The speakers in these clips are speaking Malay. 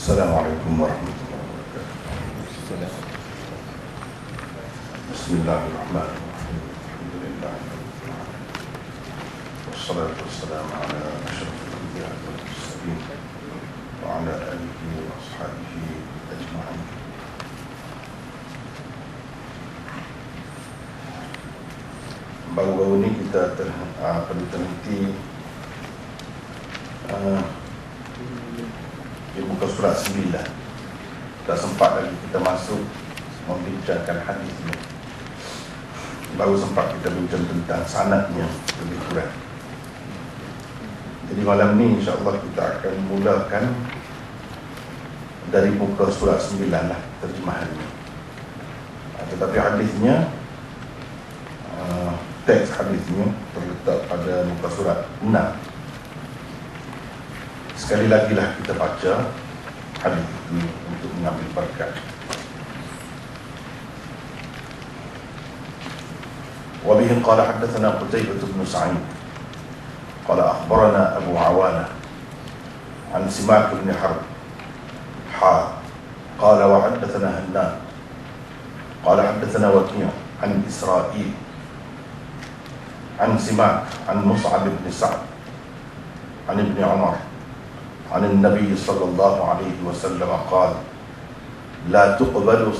Assalamualaikum warahmatullahi wabarakatuh. Bismillahirrahmanirrahim. Alhamdulillah. Wassalatu wassalamu ala asyrafil anbiya'i wal mursalin wa ala alihi wa ashabihi ajma'in. Baru-baru ini kita terhenti di muka surat 9. Tak sempat lagi kita masuk membincangkan hadis ini. Baru sempat kita bincang tentang sanadnya lebih kurang. Jadi malam ni insya-Allah kita akan mulakan dari muka surat 9 lah terjemahannya. Tetapi hadisnya, teks hadisnya terletak pada muka surat 6. Sekali lagi lah kita baca hadis ini untuk mengambil berkat. Wa bihi qala hadatsana Qutaibah bin Sa'id qala akhbarana Abu Awana an Simak bin Harb qala wa hadatsana Hannan qala hadatsana Waki' an Isra'il an Simak an Mus'ab bin Sa'd an Ibn Umar عن النبي صلى الله عليه وسلم قال لا تقبل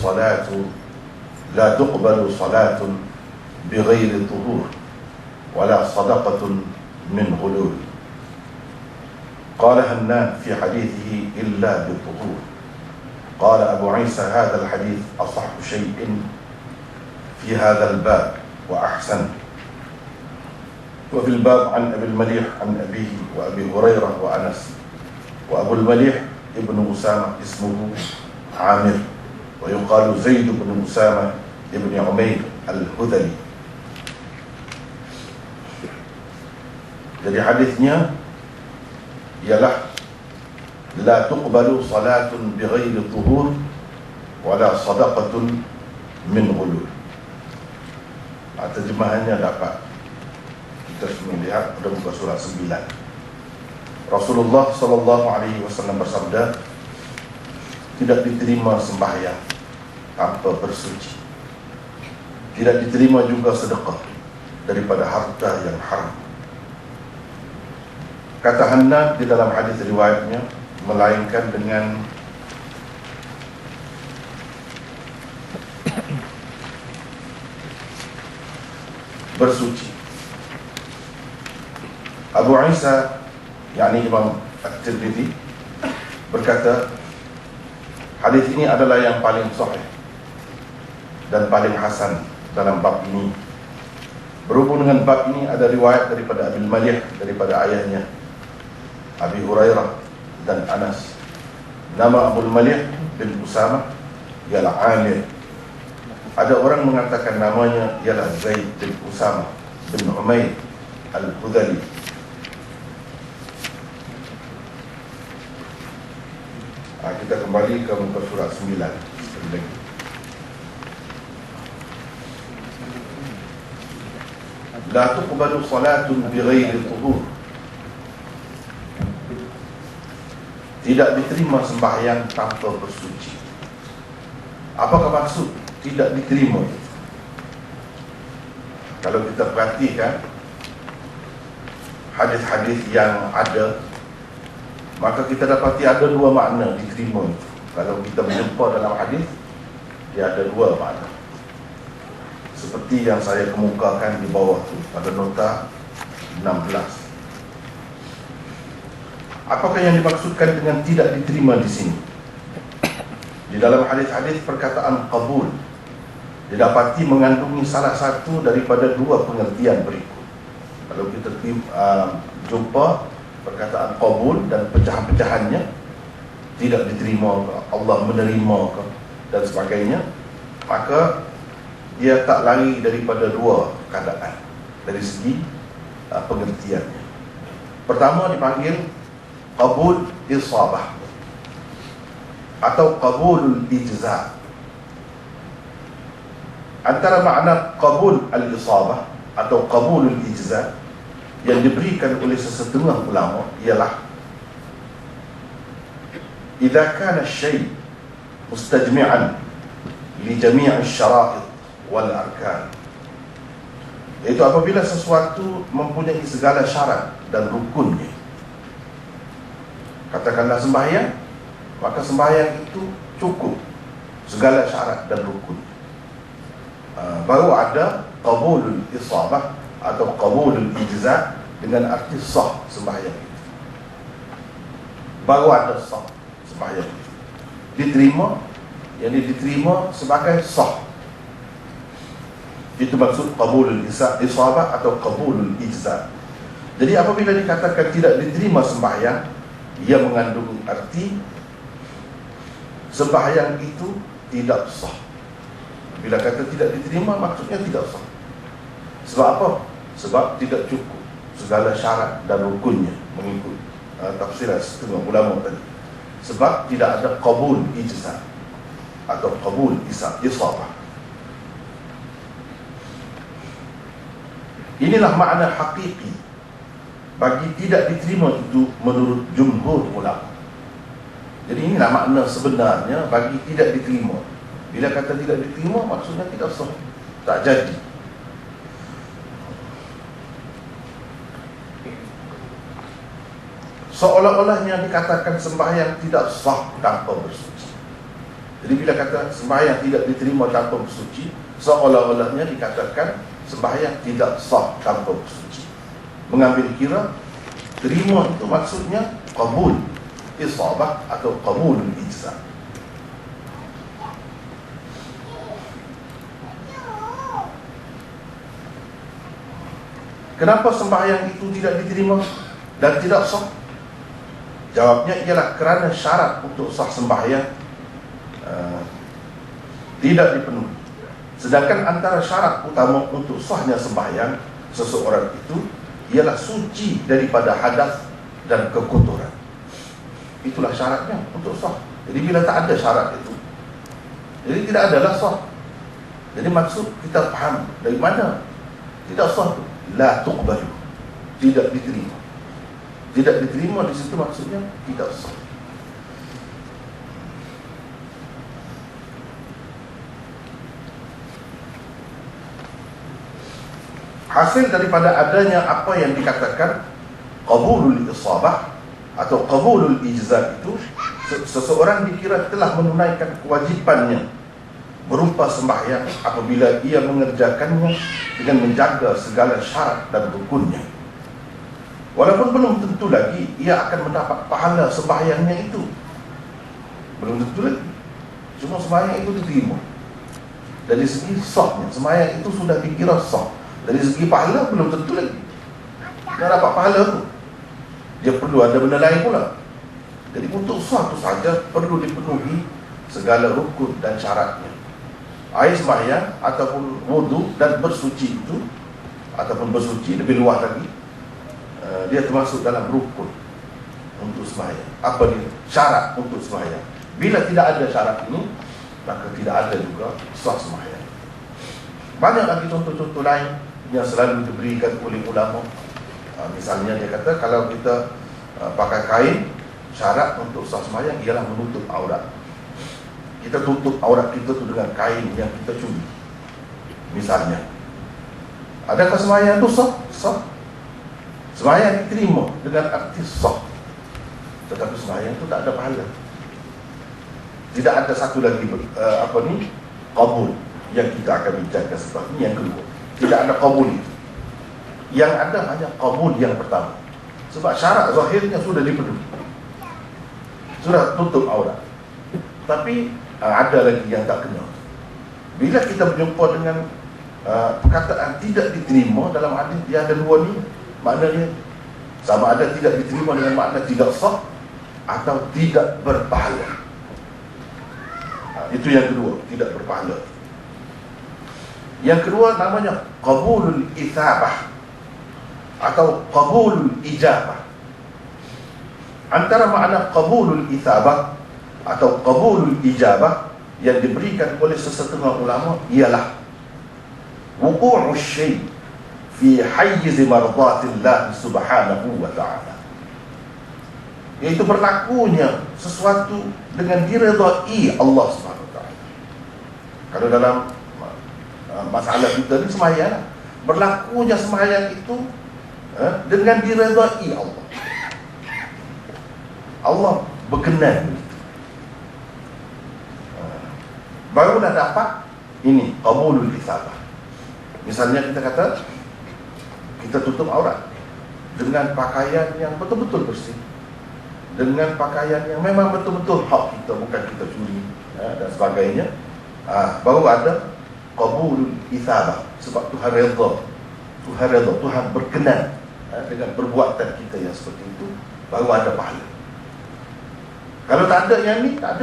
صلاة بغير طهور ولا صدقة من غلول. قال هنان في حديثه إلا بالطهور. قال أبو عيسى هذا الحديث أصح شيء في هذا الباب وأحسن. وفي الباب عن أبي المليح عن أبيه وأبي هريرة وأنس. وأبو المليح ابن أسامة اسمه عامر ويقال زيد بن أسامة ابن عمير الهذلي. Jadi hadisnya ialah la tuqbalu salatun bighairi tuhur wala sadaqatun min ghulul. Terjemahannya dapat kita semua lihat pada muka surat 9. Rasulullah sallallahu alaihi wasallam bersabda, tidak diterima sembahyang tanpa bersuci. Tidak diterima juga sedekah daripada harta yang haram. Kata Hanad di dalam hadis riwayatnya, melainkan dengan bersuci. Abu Isa yakni Imam At-Tirmidzi berkata, hadis ini adalah yang paling sahih dan paling hasan dalam bab ini. Berhubung dengan bab ini ada riwayat daripada Abil Malih, daripada ayahnya Abi Hurairah dan Anas. Nama Abul Malih bin Usamah ialah Amir. Ada orang mengatakan namanya ialah Zaid bin Usamah bin Umair al-Hudhali. Kita kembali ke muka surat 9. La tuqbalu salatun bighairi tuhur. Tidak diterima sembahyang tanpa bersuci. Apakah maksud tidak diterima? Kalau kita perhatikan hadis-hadis yang ada, maka kita dapati ada dua makna diterima itu. Kalau kita menjumpa dalam hadis, dia ada dua makna. Seperti yang saya kemukakan di bawah tu pada nota 16. Apakah yang dimaksudkan dengan tidak diterima di sini? Di dalam hadis-hadis perkataan qabul didapati mengandungi salah satu daripada dua pengertian berikut. Kalau kita jumpa perkataan qabul dan pecahan-pecahannya, tidak diterima, Allah menerima dan sebagainya, maka dia tak lari daripada dua keadaan dari segi pengertiannya. Pertama dipanggil qabul isabah atau qabulul ijza. Antara makna qabul al-isabah atau qabulul ijza yang diberikan oleh sesetengah ulama ialah idza kana asy-syai' mustajmi'an li jami' asy-syara'it wal arkan. Iaitu apabila sesuatu mempunyai segala syarat dan rukunnya. Katakanlah sembahyang, maka sembahyang itu cukup segala syarat dan rukun. Baru ada qabulul isabah atau qabulul ijza' dengan arti sah sembahyang itu. Baru ada sah sembahyang itu, diterima, yang diterima sebagai sah. Itu maksud qabulul isabah atau qabulul ijza'. Jadi apabila dikatakan tidak diterima sembahyang, ia mengandung arti sembahyang itu tidak sah. Bila kata tidak diterima, maksudnya tidak sah. Sebab apa? Sebab tidak cukup segala syarat dan rukunnya, mengikut tafsiran setengah ulama tadi. Sebab tidak ada qabul ijza' atau qabul isabah. Inilah makna hakiki bagi tidak diterima itu menurut jumhur ulama. Jadi inilah makna sebenarnya bagi tidak diterima. Bila kata tidak diterima, maksudnya tidak sah, tak jadi. Seolah-olahnya dikatakan sembahyang tidak sah tanpa bersuci. Jadi bila kata sembahyang tidak diterima tanpa bersuci, seolah-olahnya dikatakan sembahyang tidak sah tanpa bersuci. Mengambil kira terima itu maksudnya qabul isabah atau qabulul ijza'. Kenapa sembahyang itu tidak diterima dan tidak sah? Jawabnya ialah kerana syarat untuk sah sembahyang tidak dipenuhi. Sedangkan antara syarat utama untuk sahnya sembahyang seseorang itu ialah suci daripada hadas dan kekotoran. Itulah syaratnya untuk sah. Jadi bila tak ada syarat itu, jadi tidak adalah sah. Jadi maksud kita faham dari mana tidak sah itu? La tuqbalu, tidak diterima. Tidak diterima di situ maksudnya tidak sah. Hasil daripada adanya apa yang dikatakan qabulul isabah atau qabulul ijza' itu, seseorang dikira telah menunaikan kewajipannya berupa sembahyang apabila ia mengerjakannya dengan menjaga segala syarat dan rukunnya. Walaupun belum tentu lagi ia akan mendapat pahala sembahyangnya itu. Belum tentu lagi. Cuma sembahyang itu diterima. Dari segi sahnya, sembahyang itu sudah dikira sah. Dari segi pahala belum tentu lagi dia dapat pahala tu. Dia perlu ada benda lain pula. Jadi untuk sah tu saja perlu dipenuhi segala rukun dan syaratnya. Air sembahyang ataupun wudu dan bersuci itu, ataupun bersuci lebih luas lagi, dia termasuk dalam rukun untuk sembahyang. Apa dia? Syarat untuk sembahyang. Bila tidak ada syarat ini, maka tidak ada juga sah sembahyang. Banyak lagi contoh-contoh lain yang selalu diberikan oleh ulama. Misalnya dia kata kalau kita pakai kain, syarat untuk sah sembahyang ialah menutup aurat. Kita tutup aurat kita tu dengan kain yang kita curi. Misalnya, adakah sembahyang itu sah? Sah. Sembahyang diterima dengan arti sah, tetapi sembahyang itu tak ada pahala. Tidak ada satu lagi qabul yang kita akan bincangkan setelah ini, yang kedua. Tidak ada qabul itu. Yang ada hanya qabul yang pertama. Sebab syarat zahirnya sudah dipenuhi, sudah tutup aurat. Tapi ada lagi yang tak kena. Bila kita berjumpa dengan perkataan tidak diterima dalam hadis, dia ada dua ni. Maknanya sama ada tidak diterima dengan makna tidak sah atau tidak berpahala. Itu yang kedua, tidak berpahala. Yang kedua namanya qabulul isabah atau qabulul ijabah. Antara makna qabulul isabah atau qabulul ijabah yang diberikan oleh sesetengah ulama ialah wuqu'u syai' fi hayyiz mardatillah subhanahu wa ta'ala. iaitu berlakunya sesuatu dengan diredai Allah SWT. Kalau dalam masalah kita ni sembahyang, berlakunya sembahyang itu dengan diredai Allah. Allah berkenan. Baru dah dapat ini qabulul isabah. Misalnya kita kata kita tutup aurat dengan pakaian yang betul-betul bersih, dengan pakaian yang memang betul-betul hak kita, bukan kita curi dan sebagainya, baru ada qabulul isabah. Sebab Tuhan redha, Tuhan berkenan dengan perbuatan kita yang seperti itu, baru ada pahala. Kalau tak ada yang ni, tak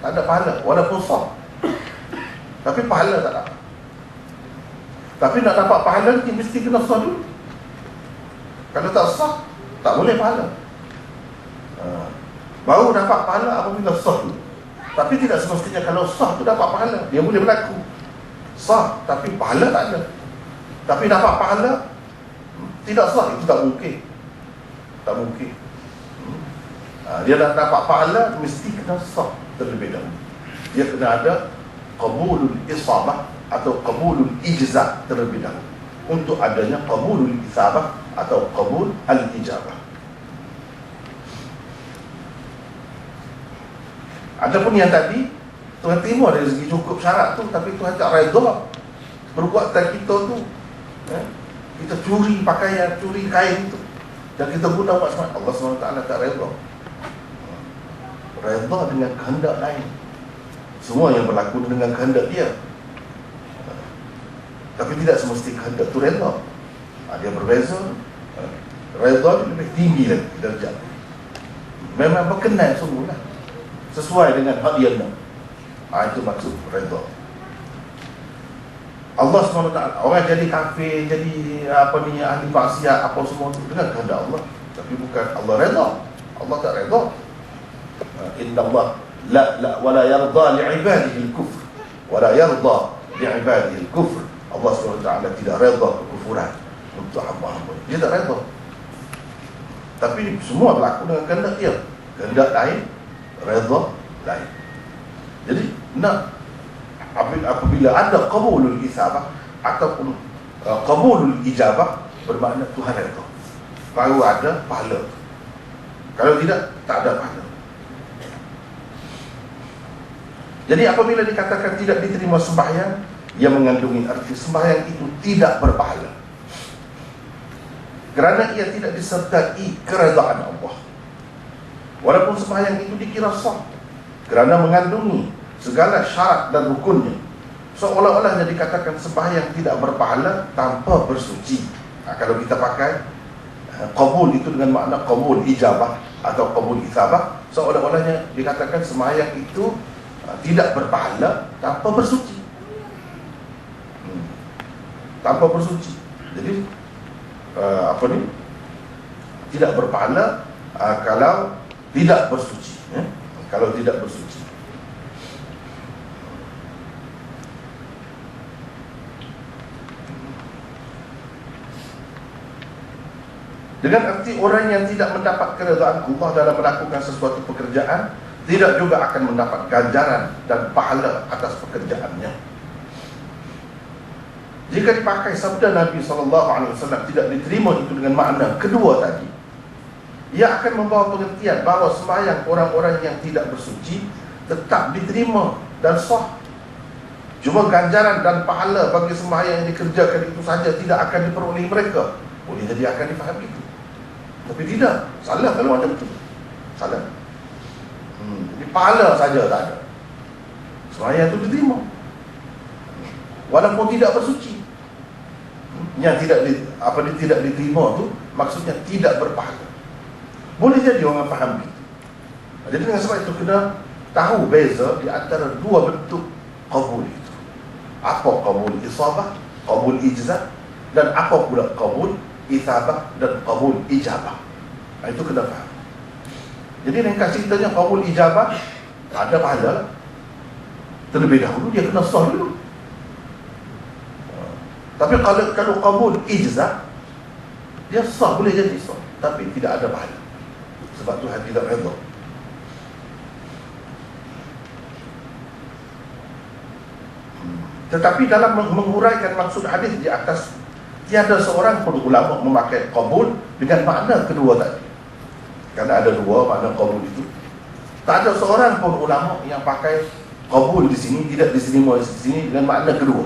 ada pahala, walaupun sah, tapi pahala tak dapat. Tapi nak dapat pahala ni mesti kena sah dulu. Kalau tak sah, tak boleh pahala. Baru dapat pahala apabila sah dulu. Tapi tidak semestinya kalau sah tu dapat pahala. Dia boleh berlaku sah, tapi pahala tak ada. Tapi dapat pahala tidak sah, itu tak mungkin. Tak mungkin. Dia dah dapat pahala, mesti kena sah terlebih dahulu. Dia kena ada qabulul isabah atau qabulul ijzah terlebih dahulu untuk adanya qabulul isabah atau qabul al-ijabah. Adapun yang tadi Tuhan terima dari segi cukup syarat tu, tapi Tuhan tak redha perbuatan kita tu. Kita curi pakaian, curi kain tu, dan kita guna buat semata, Allah SWT tak redha. Redha dengan kehendak lain. Semua yang berlaku dengan kehendak dia, tapi tidak semesti kehendak tu redha. Dia berbeza. Redha lebih tinggi lagi darjat. Memang berkenan sungguhlah, sesuai dengan hak dia nak. Itu maksud redha. Allah SWT, orang jadi kafir, jadi ahli maksiat, apa semua itu dengan kehendak Allah, tapi bukan Allah redha. Allah tak redha. Inna Allah wala yarda li'ibadihi al-kufr wala yarda li'ibadihi al-kufr. Allah SWT tidak redha kekufuran untuk hamba-hamba. Dia tak redha. Tapi semua berlaku dengan kehendak dia. Kehendak lain, redha lain. Jadi apabila ada qabulul isabah ataupun qabulul ijabah, bermakna Tuhan redha, baru ada pahala. Kalau tidak, tak ada pahala. Jadi apabila dikatakan tidak diterima sembahyang, ia mengandungi arti sembahyang itu tidak berpahala, kerana ia tidak disertai keredaan Allah. Walaupun sembahyang itu dikira sah, kerana mengandungi segala syarat dan rukunnya, seolah-olahnya dikatakan sembahyang tidak berpahala tanpa bersuci. Kalau kita pakai qabul itu dengan makna qabul ijabah atau qabul isabah, seolah-olahnya dikatakan sembahyang itu tidak berpahala tanpa bersuci. Tanpa bersuci. Jadi tidak berpahala kalau tidak bersuci. Kalau tidak bersuci. Dengan arti orang yang tidak mendapat keredaan Allah dalam melakukan sesuatu pekerjaan, tidak juga akan mendapat ganjaran dan pahala atas pekerjaannya. Jika dipakai sabda Nabi SAW tidak diterima itu dengan makna kedua tadi, ia akan membawa pengertian bahawa sembahyang orang-orang yang tidak bersuci tetap diterima dan sah. Cuma ganjaran dan pahala bagi sembahyang yang dikerjakan itu saja tidak akan diperoleh mereka. Boleh jadi akan difahami itu, tapi tidak. Salah kalau macam itu. Salah. Jadi pahala saja tak ada. Sembahyang itu diterima walaupun tidak bersuci. Yang tidak diterima tu maksudnya tidak berpahala. Boleh jadi orang faham gitu. Jadi dengan sebab itu kena tahu beza di antara dua bentuk qabul itu. Apa qabul isabah, qabul ijzah, dan apa pula qabul isabah dan qabul ijabah. Itu kena faham. Jadi ringkas ceritanya, qabul ijabah ada pahala. Terlebih dahulu dia kena sah dulu. Tapi kalau qabul ijzah, dia sah, boleh jadi sah, tapi tidak ada pahala. sebab Tuhan tidak redha. Tetapi dalam menguraikan maksud hadis di atas, tiada seorang pun ulama memakai qabul dengan makna kedua tadi. Kerana ada dua makna qabul itu. Tak ada seorang pun ulama yang pakai qabul di sini, tidak diterima di sini dengan makna kedua.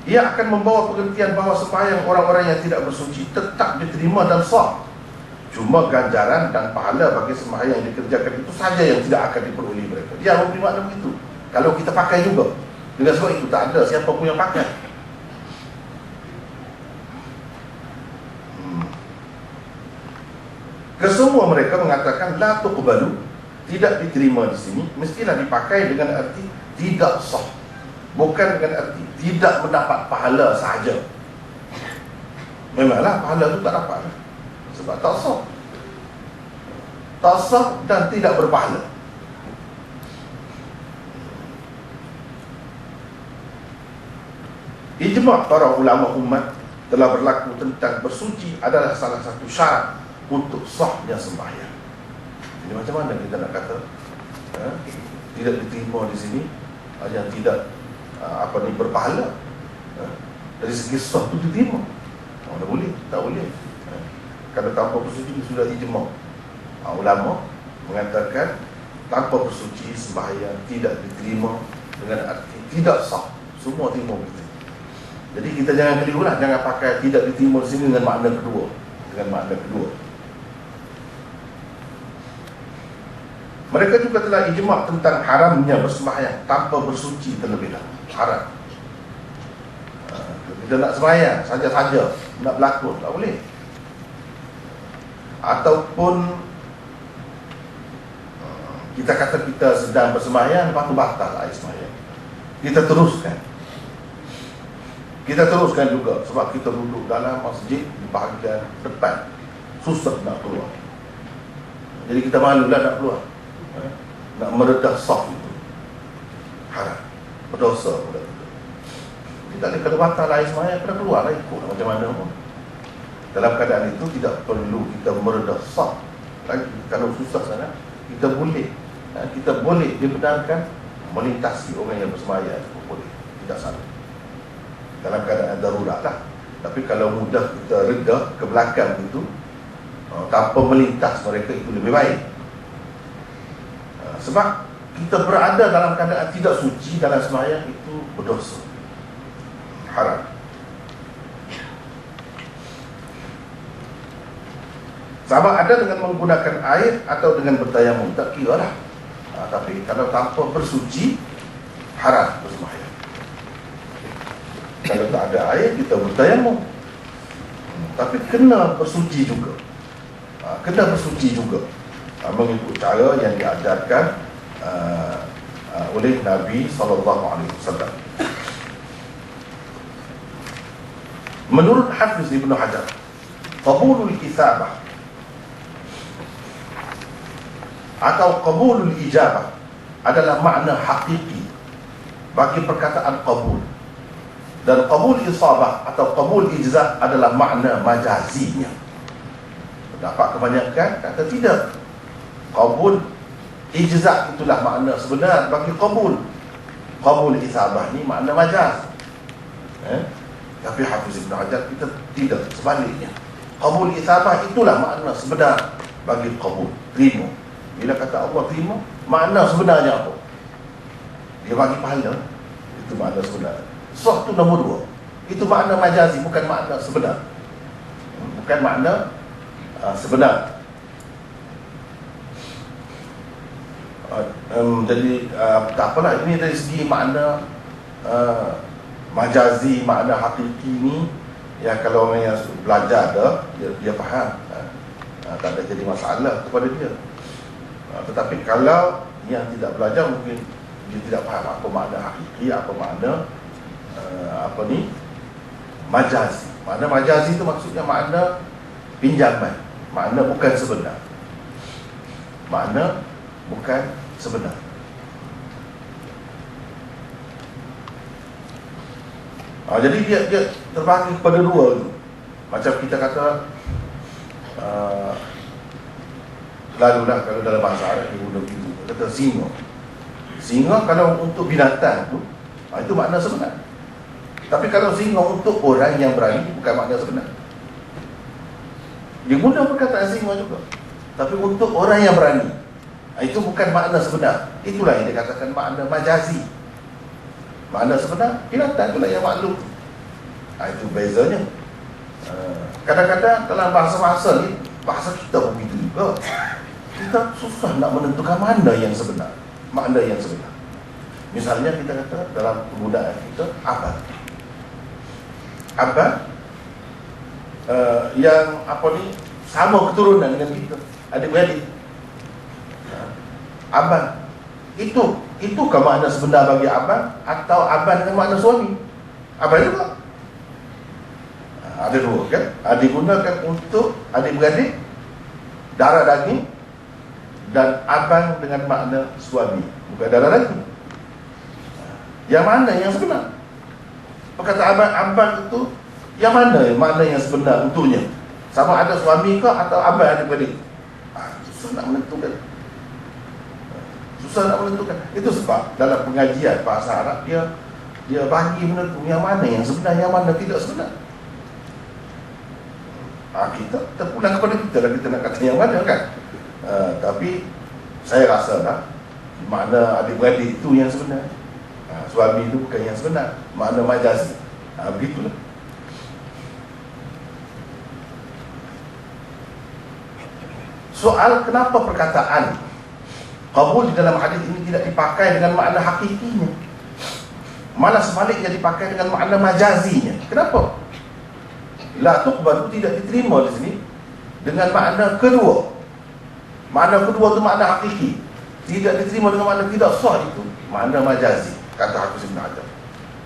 Ia akan membawa pengertian bahawa sembahyang orang-orang yang tidak bersuci tetap diterima dan sah. Cuma ganjaran dan pahala bagi sembahyang yang dikerjakan itu saja yang tidak akan diperoleh mereka. Dia memberi makna begitu. Kalau kita pakai juga. Dengan sebab itu tak ada siapa pun yang pakai. Kesemua mereka mengatakan la tuqbalu, tidak diterima di sini, mestilah dipakai dengan arti tidak sah. Bukan dengan arti tidak mendapat pahala sahaja. Memanglah pahala itu tak dapat. Sebab tak sah. Tak sah dan tidak berpahala. Ijma' para ulama umat telah berlaku tentang bersuci adalah salah satu syarat untuk sahnya sembahyang. Jadi macam mana kita nak kata tidak diterima di sini, yang tidak berpahala? Dari segi sah itu diterima. Tak boleh, tak boleh. Kalau tanpa bersuci sudah ijma'. Ulama mengatakan tanpa bersuci sembahyang tidak diterima dengan arti tidak sah. Semua terima begitu. Jadi kita jangan kelirulah, jangan pakai tidak diterima di sini dengan makna kedua. Dengan makna kedua. Mereka juga telah ijma' tentang haramnya bersembahyang tanpa bersuci terlebih dahulu. Haram. Kita nak sembahyang saja-saja, nak berlakon, tak boleh. Ataupun kita kata kita sedang bersembahyang, lepas tu batal air sembahyang. Kita teruskan juga, sebab kita duduk dalam masjid di bahagian depan, susah nak keluar. Jadi kita malulah nak keluar, nak meredah saf itu haram, berdosa pula kita. Kita boleh, kalau batal air sembahyang, kena keluar lah, ikut macam mana pun. Dalam keadaan itu tidak perlu kita meredah saf. Lagi kalau susah sana, kita boleh dibenarkan melintasi orang yang bersembahyang, boleh, tidak salah. Dalam keadaan darurat lah. Tapi kalau mudah kita reda ke belakang itu, tanpa melintas mereka, itu lebih baik. Sebab kita berada dalam keadaan tidak suci dalam sembahyang, itu berdosa, haram. Sama ada dengan menggunakan air atau dengan bertayamum, tak kira lah. Tapi kalau tanpa bersuci, haram bersembahyang. Kalau tak ada air, kita bertayamum. Tapi kena bersuci juga. Mengikut cara yang diajarkan oleh Nabi SAW. Menurut Hafiz Ibn Hajar, qabulul isabah atau qabulul ijabah adalah makna hakiki bagi perkataan qabul. Dan qabul isabah atau qabul ijza adalah makna majazinya. Pendapat kebanyakan kata tidak. Qabul ijza itulah makna sebenar bagi qabul. Qabul isabah ni makna majaz. Tapi Hafiz Ibn Hajar kita tidak, sebaliknya. Qabul isabah itulah makna sebenar bagi qabul, terima. Bila kata Allah terima, makna sebenarnya apa? Dia bagi pahala. Itu makna sebenar. Sah tu nombor dua. Itu makna majazi, bukan makna sebenar. Bukan makna sebenar. Jadi tak apalah, ini dari segi makna majazi, makna hakiki ni, ya kalau orang yang belajar dah, dia faham. Tak ada jadi masalah kepada dia. Tetapi kalau yang tidak belajar, mungkin dia tidak faham apa makna hakiki, apa makna majazi. Makna majazi itu maksudnya makna pinjaman, makna bukan sebenar. Makna bukan sebenar. Jadi dia terbagi kepada dua tu. Macam kita kata lalulah kalau dalam bahasa Arab dia guna begitu, kata singa. Singa kalau untuk binatang tu, itu makna sebenar. Tapi kalau singa untuk orang yang berani, bukan makna sebenar. Dia guna perkataan singa juga, tapi untuk orang yang berani, itu bukan makna sebenar. Itulah yang dikatakan makna majazi. Makna sebenar, binatang itulah yang maklum. Itu bezanya. Kadang-kadang dalam bahasa-bahasa ni, bahasa kita begitu juga, kita susah nak menentukan mana yang sebenar, makna yang sebenar. Misalnya kita kata dalam penggunaan kita abad yang apa ni, sama keturunan dengan kita, adik-beradik. Abang itukah makna sebenar bagi abang, atau abang dengan makna suami? Abang juga ada dua kan, digunakan untuk adik-beradik darah daging, dan abang dengan makna suami, bukan darah daging. Yang mana yang sebenar? Perkataan abang itu yang mana makna yang sebenar untuknya? Sama ada suami ke atau abang adik-beradik? Susah nak menentukan. Itu sebab dalam pengajian bahasa Arab dia bagi menentu yang mana yang sebenar, yang mana tidak sebenar. Kita terpulang kepada kita lah, kita nak kata yang mana kan. Tapi saya rasa lah makna adik-beradik itu yang sebenar, suami itu bukan yang sebenar, makna majazi. Begitulah. Soal kenapa perkataan qabul di dalam hadis ini tidak dipakai dengan makna hakikinya, malah sebaliknya dipakai dengan makna majazinya. Kenapa? La tuqbal itu tidak diterima di sini dengan makna kedua. Makna kedua itu makna hakiki, tidak diterima dengan makna tidak sah, itu makna majazi, kata Hafiz Ibn Hajar.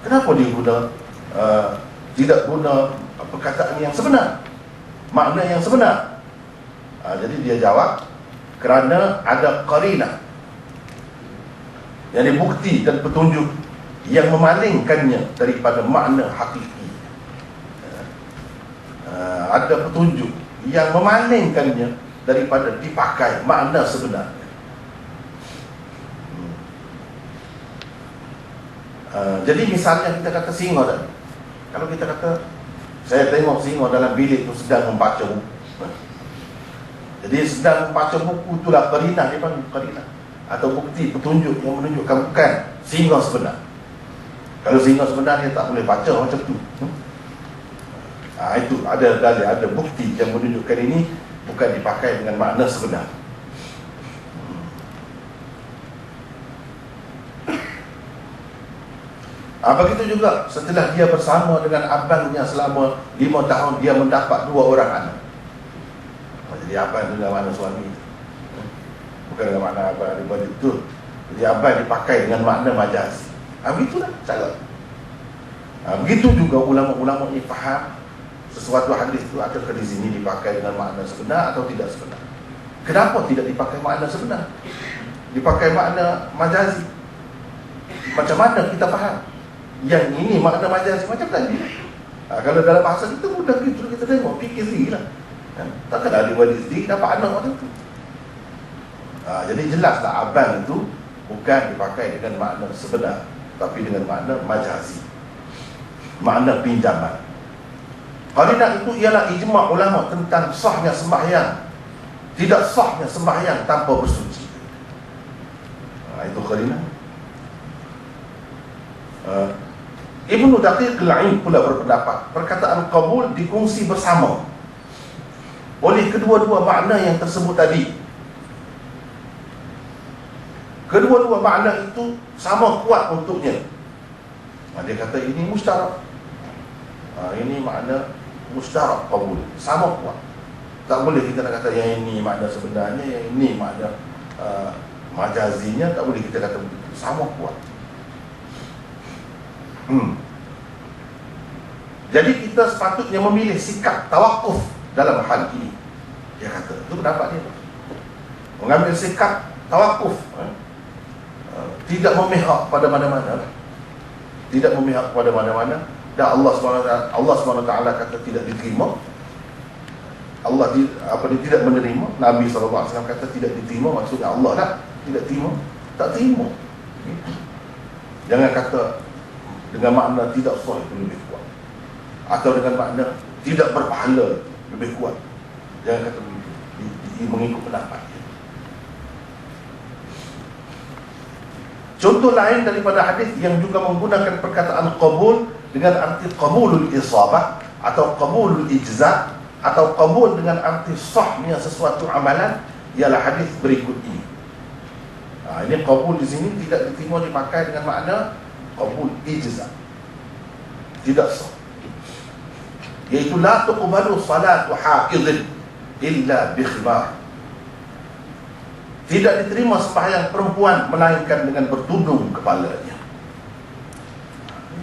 Kenapa dia guna tidak guna perkataan yang sebenar, makna yang sebenar? Jadi dia jawab, kerana ada qarinah, yang bukti dan petunjuk yang memalingkannya daripada makna hakiki. Ada petunjuk yang memalingkannya daripada dipakai makna sebenarnya. Jadi misalnya kita kata singa tadi, kalau kita kata saya tengok singa dalam bilik itu sedang membaca buku, jadi sedang membaca buku, itulah qarinah, dia panggil qarinah, atau bukti petunjuk yang menunjukkan bukan singa sebenar. Kalau singa sebenar dia tak boleh baca macam tu. Itu ada bukti yang menunjukkan ini bukan dipakai dengan makna sebenar. Begitu juga setelah dia bersama dengan abangnya selama 5 tahun, dia mendapat 2 orang anak. Jadi abang itu dengan makna suami, bukan dengan makna abang adik-beradik itu. Jadi abang dipakai dengan makna majazi. Begitulah cara. Begitu juga ulama-ulama ini faham sesuatu hadis itu adakah di sini dipakai dengan makna sebenar atau tidak sebenar. Kenapa tidak dipakai makna sebenar, dipakai makna majazi? Macam mana kita faham yang ini makna majazi? Macam tadi, kalau dalam bahasa kita mudah gitu, kita tengok, fikir sendiri lah. Takkan adik-beradik sendiri dapat anak macam tu. Jadi jelaslah abang itu bukan dipakai dengan makna sebenar, tapi dengan makna majazi, makna pinjaman. Qarinah itu ialah ijma' ulama tentang sahnya sembahyang, tidak sahnya sembahyang tanpa bersuci. Itu qarinah. Ibnu Daqiq al-Aid pula berpendapat perkataan qabul dikongsi bersama oleh kedua-dua makna yang tersebut tadi. Kedua-dua makna itu sama kuat untuknya. Dia kata ini mustarak, ini makna mustarak qabul, sama kuat. Tak boleh kita nak kata yang ini makna sebenarnya, yang ini makna majazinya. Tak boleh kita kata begitu, sama kuat. Jadi kita sepatutnya memilih sikap tawakuf dalam hal ini. Dia kata, itu pendapat dia, mengambil sikap tawakuf, tidak memihak pada mana-mana, tidak memihak pada mana-mana, dan Allah SWT kata tidak diterima, dia tidak menerima. Nabi SAW kata tidak diterima, maksudnya Allah dah tidak terima, tak terima. Jangan kata dengan makna tidak sah itu lebih kuat, atau dengan makna tidak berpahala lebih kuat. Jangan kata begitu. Mengikut pendapat dia. Contoh lain daripada hadis yang juga menggunakan perkataan qabul dengan arti qabulul isabah atau qabulul ijza atau qabul dengan arti sahnya sesuatu amalan ialah hadis berikut ini. Ini qabul di sini tidak diterima dipakai dengan makna qabul ijza, tidak sah. Iaitu la tuqbalu salatu haidin illa bi khimar. Tidak diterima sembahyang perempuan melainkan dengan bertudung kepalanya.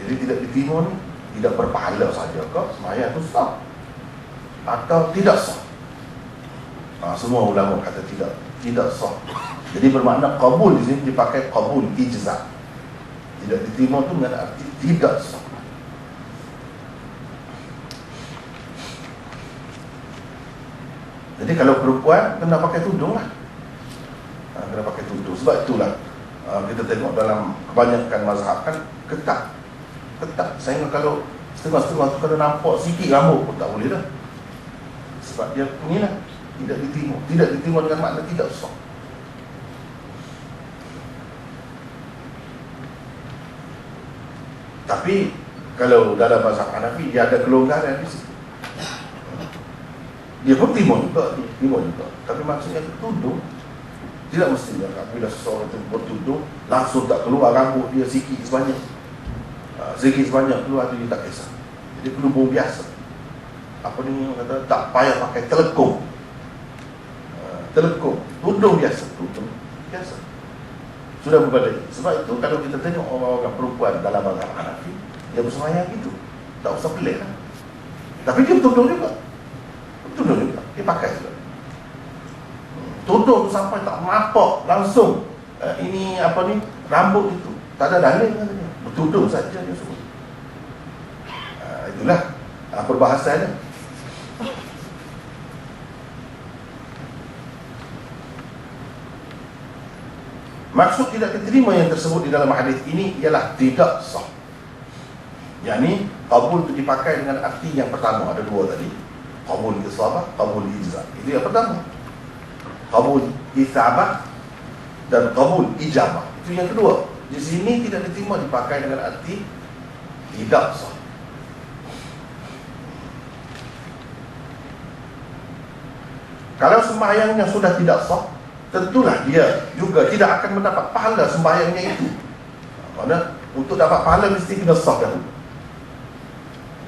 Jadi tidak diterima ni tidak berpahala saja ke sembahyang itu sah atau tidak sah. Semua ulama kata tidak sah. Jadi bermakna qabul di sini dipakai qabul ijza. Tidak diterima itu dengan arti tidak sah. Jadi kalau perempuan kena pakai tudung lah, kena pakai tudung. Sebab itulah kita tengok dalam kebanyakan mazhab kan ketat. Saya ingat kalau setengah-setengah tu kalau nampak sikit rambut pun tak boleh dah. Sebab dia inilah tidak diterima. Tidak diterima dengan makna tidak sah. Tapi kalau dalam mazhab Hanafi dia ada kelonggaran di situ. Dia pun terima juga. Tapi maksudnya tudung tidak mestinya bila seseorang itu bertudung langsung tak keluar rambut dia sikit sebanyak keluar tu dia tak kisah. Jadi pelubung biasa. Apa ni orang kata tak payah pakai telekung. Tudung biasa. Sudah berbalik. Sebab itu kalau kita tengok orang-orang perempuan dalam mazhab Hanafi, dia bersembahyang gitu, tak usah pelik lah. Tapi dia bertudung juga. Dia pakai juga. Tudung sampai tak nampak langsung ini apa ni rambut itu. Tak ada dalil katanya. Bertudung saja dia semua. Itulah perbahasannya. Maksud tidak diterima yang tersebut di dalam hadis ini ialah tidak sah. Yakni qabul itu dipakai dengan arti yang pertama, ada dua tadi. Qabul isabah, qabul ijza. Itu yang pertama. Qabul isabah dan qabul ijabah. Itu yang kedua. Di sini tidak diterima dipakai dengan arti tidak sah. Kalau sembahyangnya sudah tidak sah, tentulah dia juga tidak akan mendapat pahala sembahyangnya itu. Maksudnya untuk dapat pahala mesti kena sah dahulu.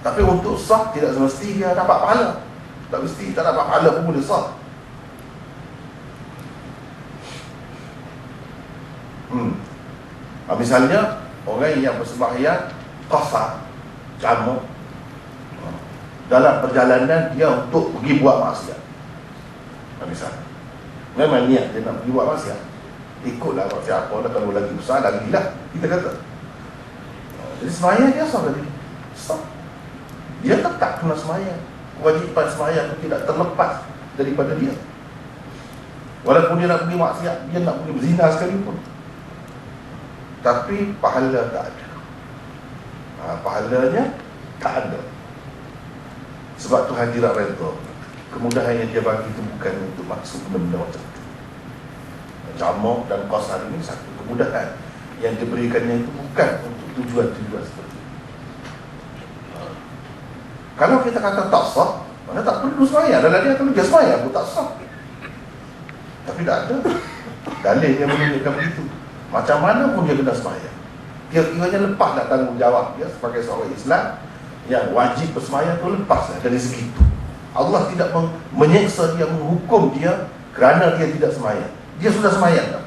Tapi untuk sah tidak semesti dia dapat pahala. Tak mesti tak dapat pahala pun boleh sah. Misalnya orang yang bersembahyang qasar, jamak, dalam perjalanan dia untuk pergi buat maksiat. Misalnya memang niat dia nak pergi buat maksiat, ikutlah maksiat apa lah. Kalau lagi besar lagi lah kita kata. Jadi sembahyang dia sah tadi. Sah. Dia tetap kena sembahyang. Kewajipan sembahyang itu tidak terlepas daripada dia. Walaupun dia nak pergi maksiat, dia nak pergi berzina sekalipun, tapi pahala tak ada. Pahalanya tak ada. Sebab Tuhan tidak redha. Kemudahan yang dia bagi itu bukan untuk maksud benda-benda macam itu. Jamak dan qasar ini satu kemudahan yang diberikannya itu bukan untuk tujuan-tujuan seperti itu. Kalau kita kata tak sah, mana tak perlu sembahyang. Dalam dia kalau dia sembahyang pun tak sah. Tapi tak ada dalil yang menunjukkan begitu. Macam mana pun dia kena sembahyang. Kira-kiranya lepaslah tanggungjawab dia sebagai seorang Islam yang wajib bersembahyang tu, lepaslah dari segi itu. Allah tidak menyeksa dia, menghukum dia kerana dia tidak sembahyang. Dia sudah sembahyang tak?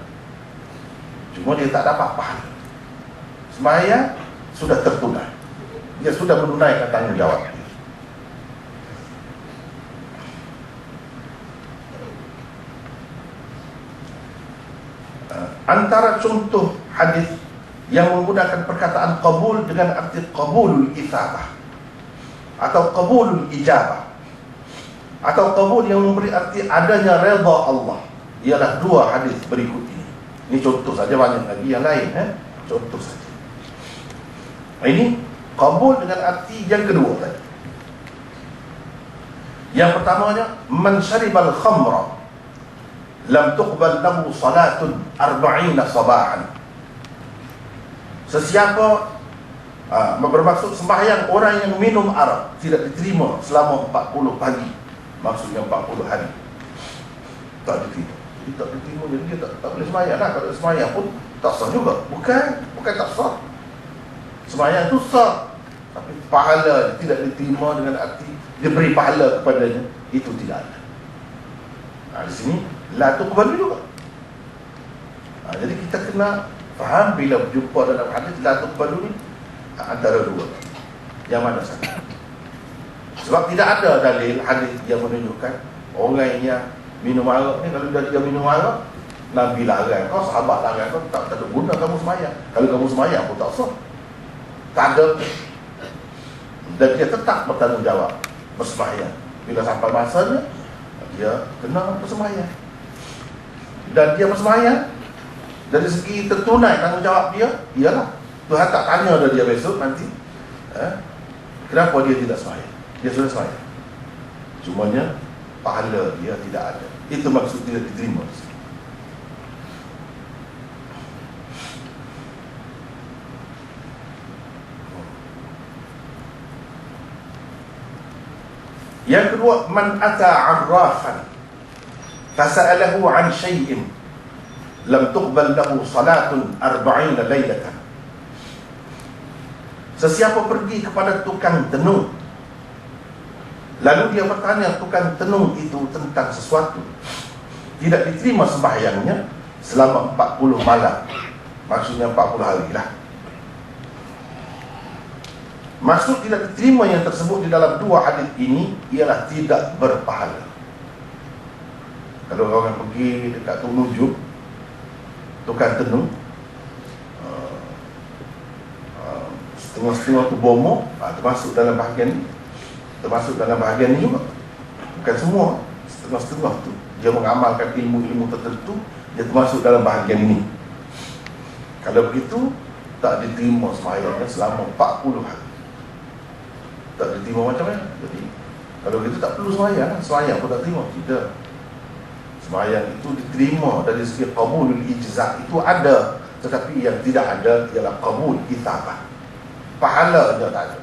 Cuma dia tak dapat pahala. Sembahyang sudah tertunai. Dia sudah menunaikan tanggungjawab. Antara contoh hadis yang menggunakan perkataan qabul dengan arti qabulul itsabah atau qabulul ijabah, atau qabul yang memberi arti adanya redha Allah, ialah dua hadis berikut ini. Ini contoh saja, banyak lagi yang lain, contoh saja. Ini qabul dengan arti yang kedua tadi. Yang pertamanya, man syaribal khamra lam tuqbal lahu salatun 40 sabahan. Sesiapa bermaksud sembahyang orang yang minum arak tidak diterima selama 40 pagi, maksudnya 40 hari. Tak diterima. Jadi tak diterima, jadi dia tak boleh sembahyang lah. Kalau sembahyang pun tak sah juga. Bukan tak sah. Sembahyang itu sah, tapi pahala tidak diterima dengan arti dia beri pahala kepadanya, itu tidak ada. Di sini la tuqbal juga. Jadi kita kena faham bila berjumpa dalam hadis la tuqbal ni antara dua. Yang mana saja. Sebab tidak ada dalil hadis yang menunjukkan orang yang minum arak ni, kalau dia minum arak, Nabi larang kau, sahabat larang kau, tak ada guna kamu sembahyang. Kalau kamu sembahyang pun tak sah. Tak ada. Dan dia tetap bertanggungjawab bersembahyang. Bila sampai masanya, dia kena bersembahyang. Dan dia bersembahyang dari segi tertunai tanggungjawab dia, ialah Tuhan tak tanya dah dia besok nanti, kenapa dia tidak sembahyang. Dia sudah sembahyang, cumanya pahala dia tidak ada. Itu maksud tidak diterima. Yang kedua, man ata 'arrafan fasa'alahu 'an syai'in lam tuqbal lahu salatun 40 lailatan. Sesiapa pergi kepada tukang tenung, lalu dia bertanya tukang tenung itu tentang sesuatu, tidak diterima sembahyangnya selama 40 malam. Maksudnya 40 hari lah. Maksud tidak diterima yang tersebut di dalam dua hadis ini ialah tidak berpahala. Kalau orang pergi dekat Tunujub, tukang tenung, setengah-setengah tu bomo, termasuk dalam bahagian ni. Termasuk dalam bahagian ni juga. Bukan semua, setengah-setengah tu dia mengamalkan ilmu-ilmu tertentu, dia termasuk dalam bahagian ini. Kalau begitu, tak diterima sembahyangnya selama 40 hari. Tak diterima macam mana? Jadi kalau begitu tak perlu sembahyang. Sembahyang pun tak terima. Tidak. Sembahyang itu diterima dari segi qabulul ijza', itu ada, tetapi yang tidak ada ialah qabul itsabah. Pahala dia tak ada.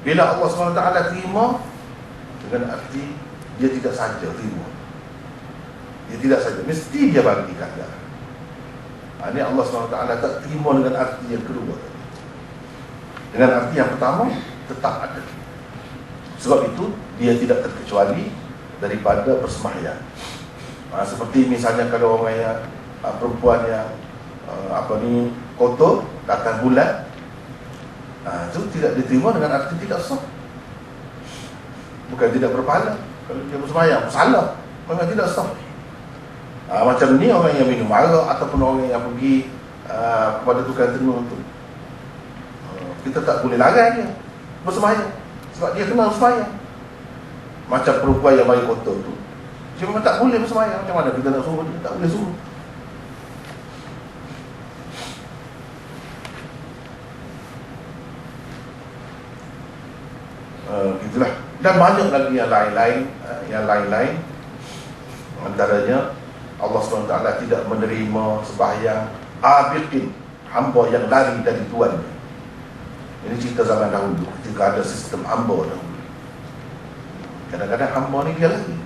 Bila Allah SWT terima, dengan arti dia tidak saja terima, dia tidak saja, mesti dia bagi ganjaran. Ini Allah SWT tak terima dengan arti yang kedua. Dengan arti yang pertama, tetap ada. Sebab itu dia tidak terkecuali daripada bersembahyang. Seperti misalnya kalau orang yang perempuan yang kotor datang bulan, itu tidak diterima dengan arti tidak sah. Bukan tidak berpahala. Kalau dia bersembahyang, salah, memang tidak sah. Macam ni orang yang minum arak ataupun orang yang pergi kepada tukang tenung tu, kita tak boleh larang dia bersembahyang, sebab dia kena bersembahyang. Macam perempuan yang mari kotor tu, dia memang tak boleh bersembahyang. Macam mana kita nak suruh dia? Tak boleh suruh. Gitulah. Dan banyak lagi yang lain-lain. Antaranya Allah SWT tidak menerima sembahyang abiqin, hamba yang lari dari tuannya. Ini cerita zaman dahulu, ketika ada sistem hamba dahulu. Kadang-kadang hamba ni dia lari.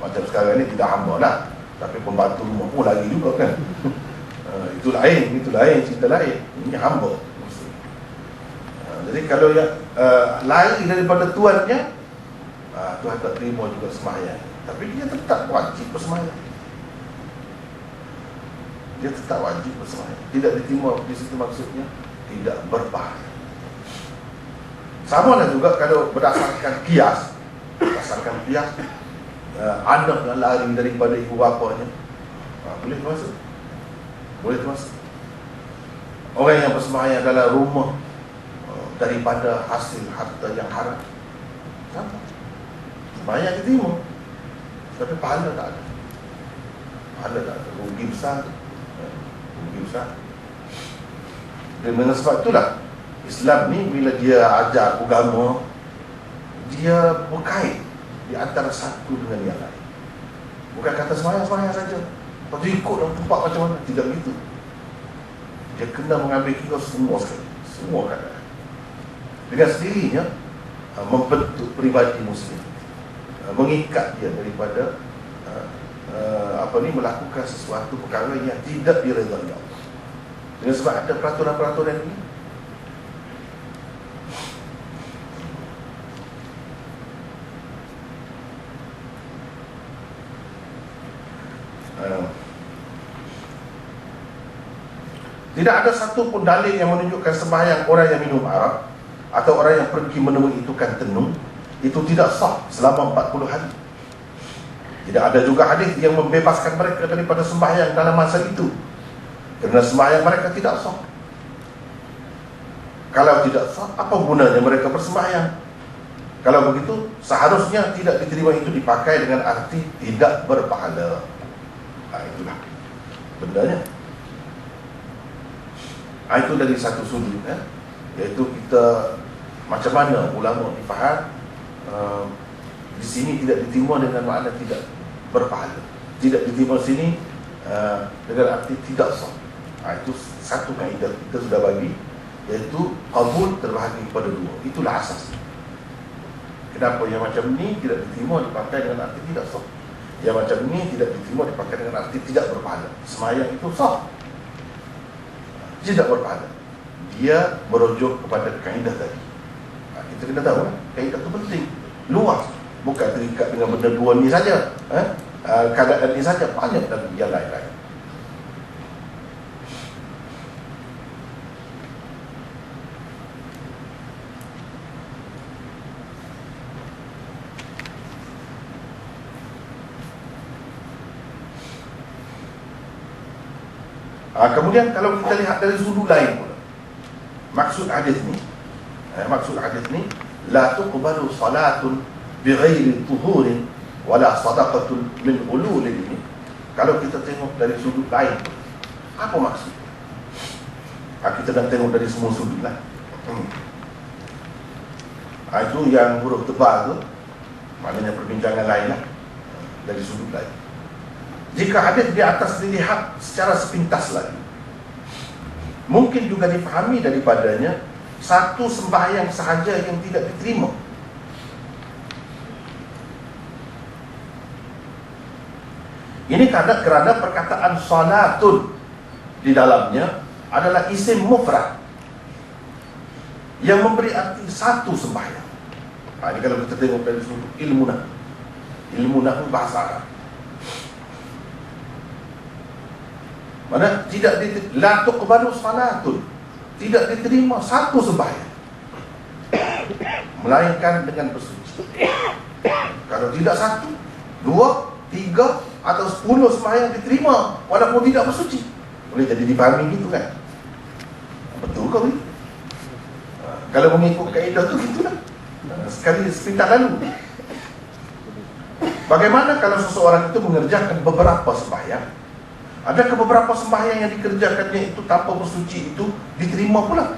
Macam sekarang ni tidak hamba lah, tapi pembantu rumah pun lari juga kan. Itu lain, cerita lain. Ini hamba. Jadi kalau yang lari daripada tuannya, Tuhan tak terima juga sembahyang. Tapi dia tetap wajib bersembahyang. Dia tetap wajib bersembahyang. Tidak diterima di situ maksudnya tidak berpahala. Sama lah juga kalau berdasarkan kias. Anak yang lari daripada ibu bapanya, boleh termasuk. Orang yang bersembahyang dalam rumah daripada hasil harta yang haram, sama. Sembahyang diterima, tapi pahala tak ada. Pahala tak ada, rugi besar. Rugi besar. Dengan sebab itulah Islam ni bila dia ajar agama, dia berkait di antara satu dengan yang lain. Bukan kata sembahyang saja, lepas tu ikut dalam tempat macam mana. Tidak begitu. Dia kena mengambil kira semua sekali, semua keadaan. Dengan sendirinya membentuk peribadi Muslim, mengikat dia daripada melakukan sesuatu perkara yang tidak diredai Allah. Dengan sebab ada peraturan-peraturan ini. Tidak ada satu pun dalil yang menunjukkan sembahyang orang yang minum arak atau orang yang pergi menemui tukang tenung itu tidak sah selama 40 hari. Tidak ada juga hadis yang membebaskan mereka daripada sembahyang dalam masa itu, kerana sembahyang mereka tidak sah. Kalau tidak sah, apa gunanya mereka bersembahyang? Kalau begitu, seharusnya tidak diterima itu dipakai dengan arti tidak berpahala. Itulah bendanya. Itu dari satu sudut, iaitu kita macam mana ulama difaham di sini tidak diterima dengan makna tidak berpahala. Tidak diterima sini dengan arti tidak sah. Itu satu kaedah kita sudah bagi, iaitu qabul terbahagi kepada dua. Itulah asas. Kenapa yang macam ni tidak diterima dipakai dengan arti tidak sah, yang macam ni tidak diterima dipakai dengan arti tidak berpahala. Sembahyang itu sah, tidak berpahala. Dia merujuk kepada kaedah tadi. Kita kena tahu kaedah itu penting, luas, bukan terikat dengan benda dua ni saja. Keadaan ni saja, banyak dan yang lain-lain. Kemudian kalau kita lihat dari sudut lain pula, maksud hadis ni, la tuqbalu salatun bighairi tuhurin wala sadaqatun min ulul ini. Kalau kita tengok dari sudut lain, apa maksud? Kita dah tengok dari semua sudut lah. Itu yang huruf tebal tu, maknanya perbincangan lain lah, dari sudut lain. Jika hadis di atas dilihat secara sepintas lagi, mungkin juga difahami daripadanya satu sembahyang sahaja yang tidak diterima. Ini kerana perkataan salatun di dalamnya adalah isim mufrad yang memberi arti satu sembahyang. Ini kalau kita tengok dari sudut ilmu nahwu bahasa Arab, mana la tuqbalu salatun, tidak diterima satu sembahyang melainkan dengan bersuci. Kalau tidak satu, dua, tiga atau 10 sembahyang diterima walaupun tidak bersuci. Boleh jadi dipahami gitu kan? Betul ke begitu? Kalau mengikut kaedah tu gitulah. Sekali sepintas lalu. Bagaimana kalau seseorang itu mengerjakan beberapa sembahyang? Adakah beberapa sembahyang yang dikerjakannya itu tanpa bersuci itu diterima pula?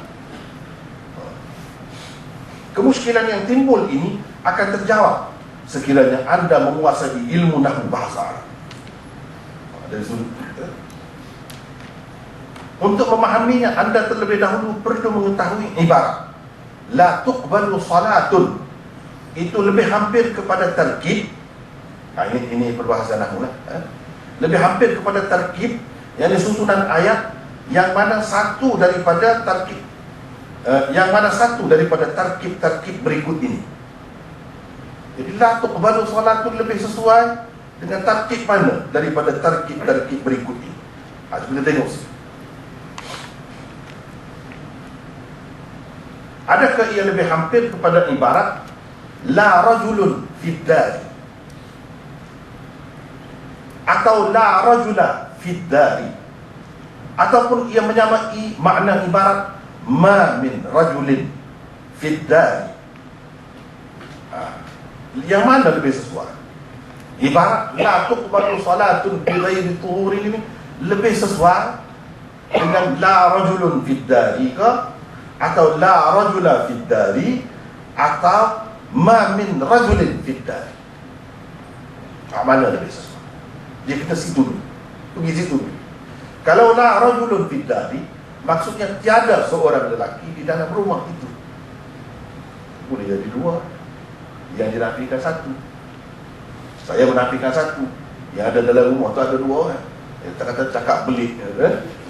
Kemusykilan yang timbul ini akan terjawab sekiranya anda menguasai ilmu nahwu bahasa Arab. Dari sudut kita, untuk memahaminya, anda terlebih dahulu perlu mengetahui ibarat la tuqbalu salatun. Itu lebih hampir kepada tarkib. Ini perbahasan nahwu lah. Lebih hampir kepada tarkib, yang susunan ayat yang mana satu daripada tarkib berikut ini. Jadi la tuqbalu salatun lebih sesuai dengan tarkib mana daripada tarkib berikut ini. Kita tengok sini. Adakah ia lebih hampir kepada ibarat la rajulun fid dari, atau la rajula fid dari, ataupun ia menyamai makna ibarat ma min rajulin fid dari. Yang mana lebih sesuai? Ibarat la tuqbalu salatun bi ghairi tuhurin ini lebih sesuai dengan la rajulun fid dari ke, atau la rajula fid dari, atau ma min rajulin fid dari. Mana lebih sesuai? Dia kita situ dulu. Pergi situ dulu. Kalau la rajulun fid dari, maksudnya tiada seorang lelaki di dalam rumah itu. Boleh jadi dua. Yang dinafikan satu. Saya menafikan satu. Yang ada dalam rumah tu ada dua orang. Kita kata cakap belit,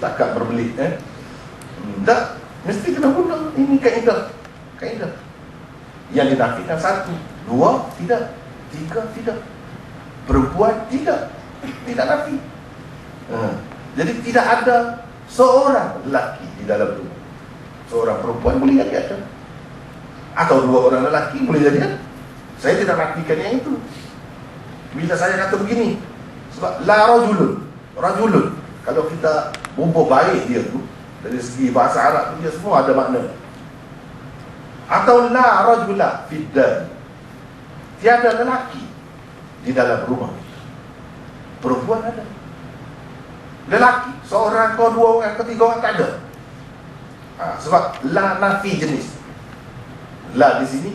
cakap berbelit. Tak, mesti kena guna. Ini kaedah. Kaedah. Yang dinafikan satu, dua tidak, tiga tidak, perempuan tidak, tidak nafi. Jadi tidak ada seorang lelaki di dalam rumah. Seorang perempuan boleh jadi ada, atau dua orang lelaki boleh jadi ada. Saya tidak nafikan yang itu. Bila saya kata begini, sebab la rajulun, rajulun, kalau kita bubuh baik dia tu, dari segi bahasa Arab tu dia semua ada makna. Atau la rajula fid dar, tiada lelaki di dalam rumah. Perempuan ada, lelaki seorang, kau dua orang, ketiga orang tak ada. Sebab la nafi jenis. La di sini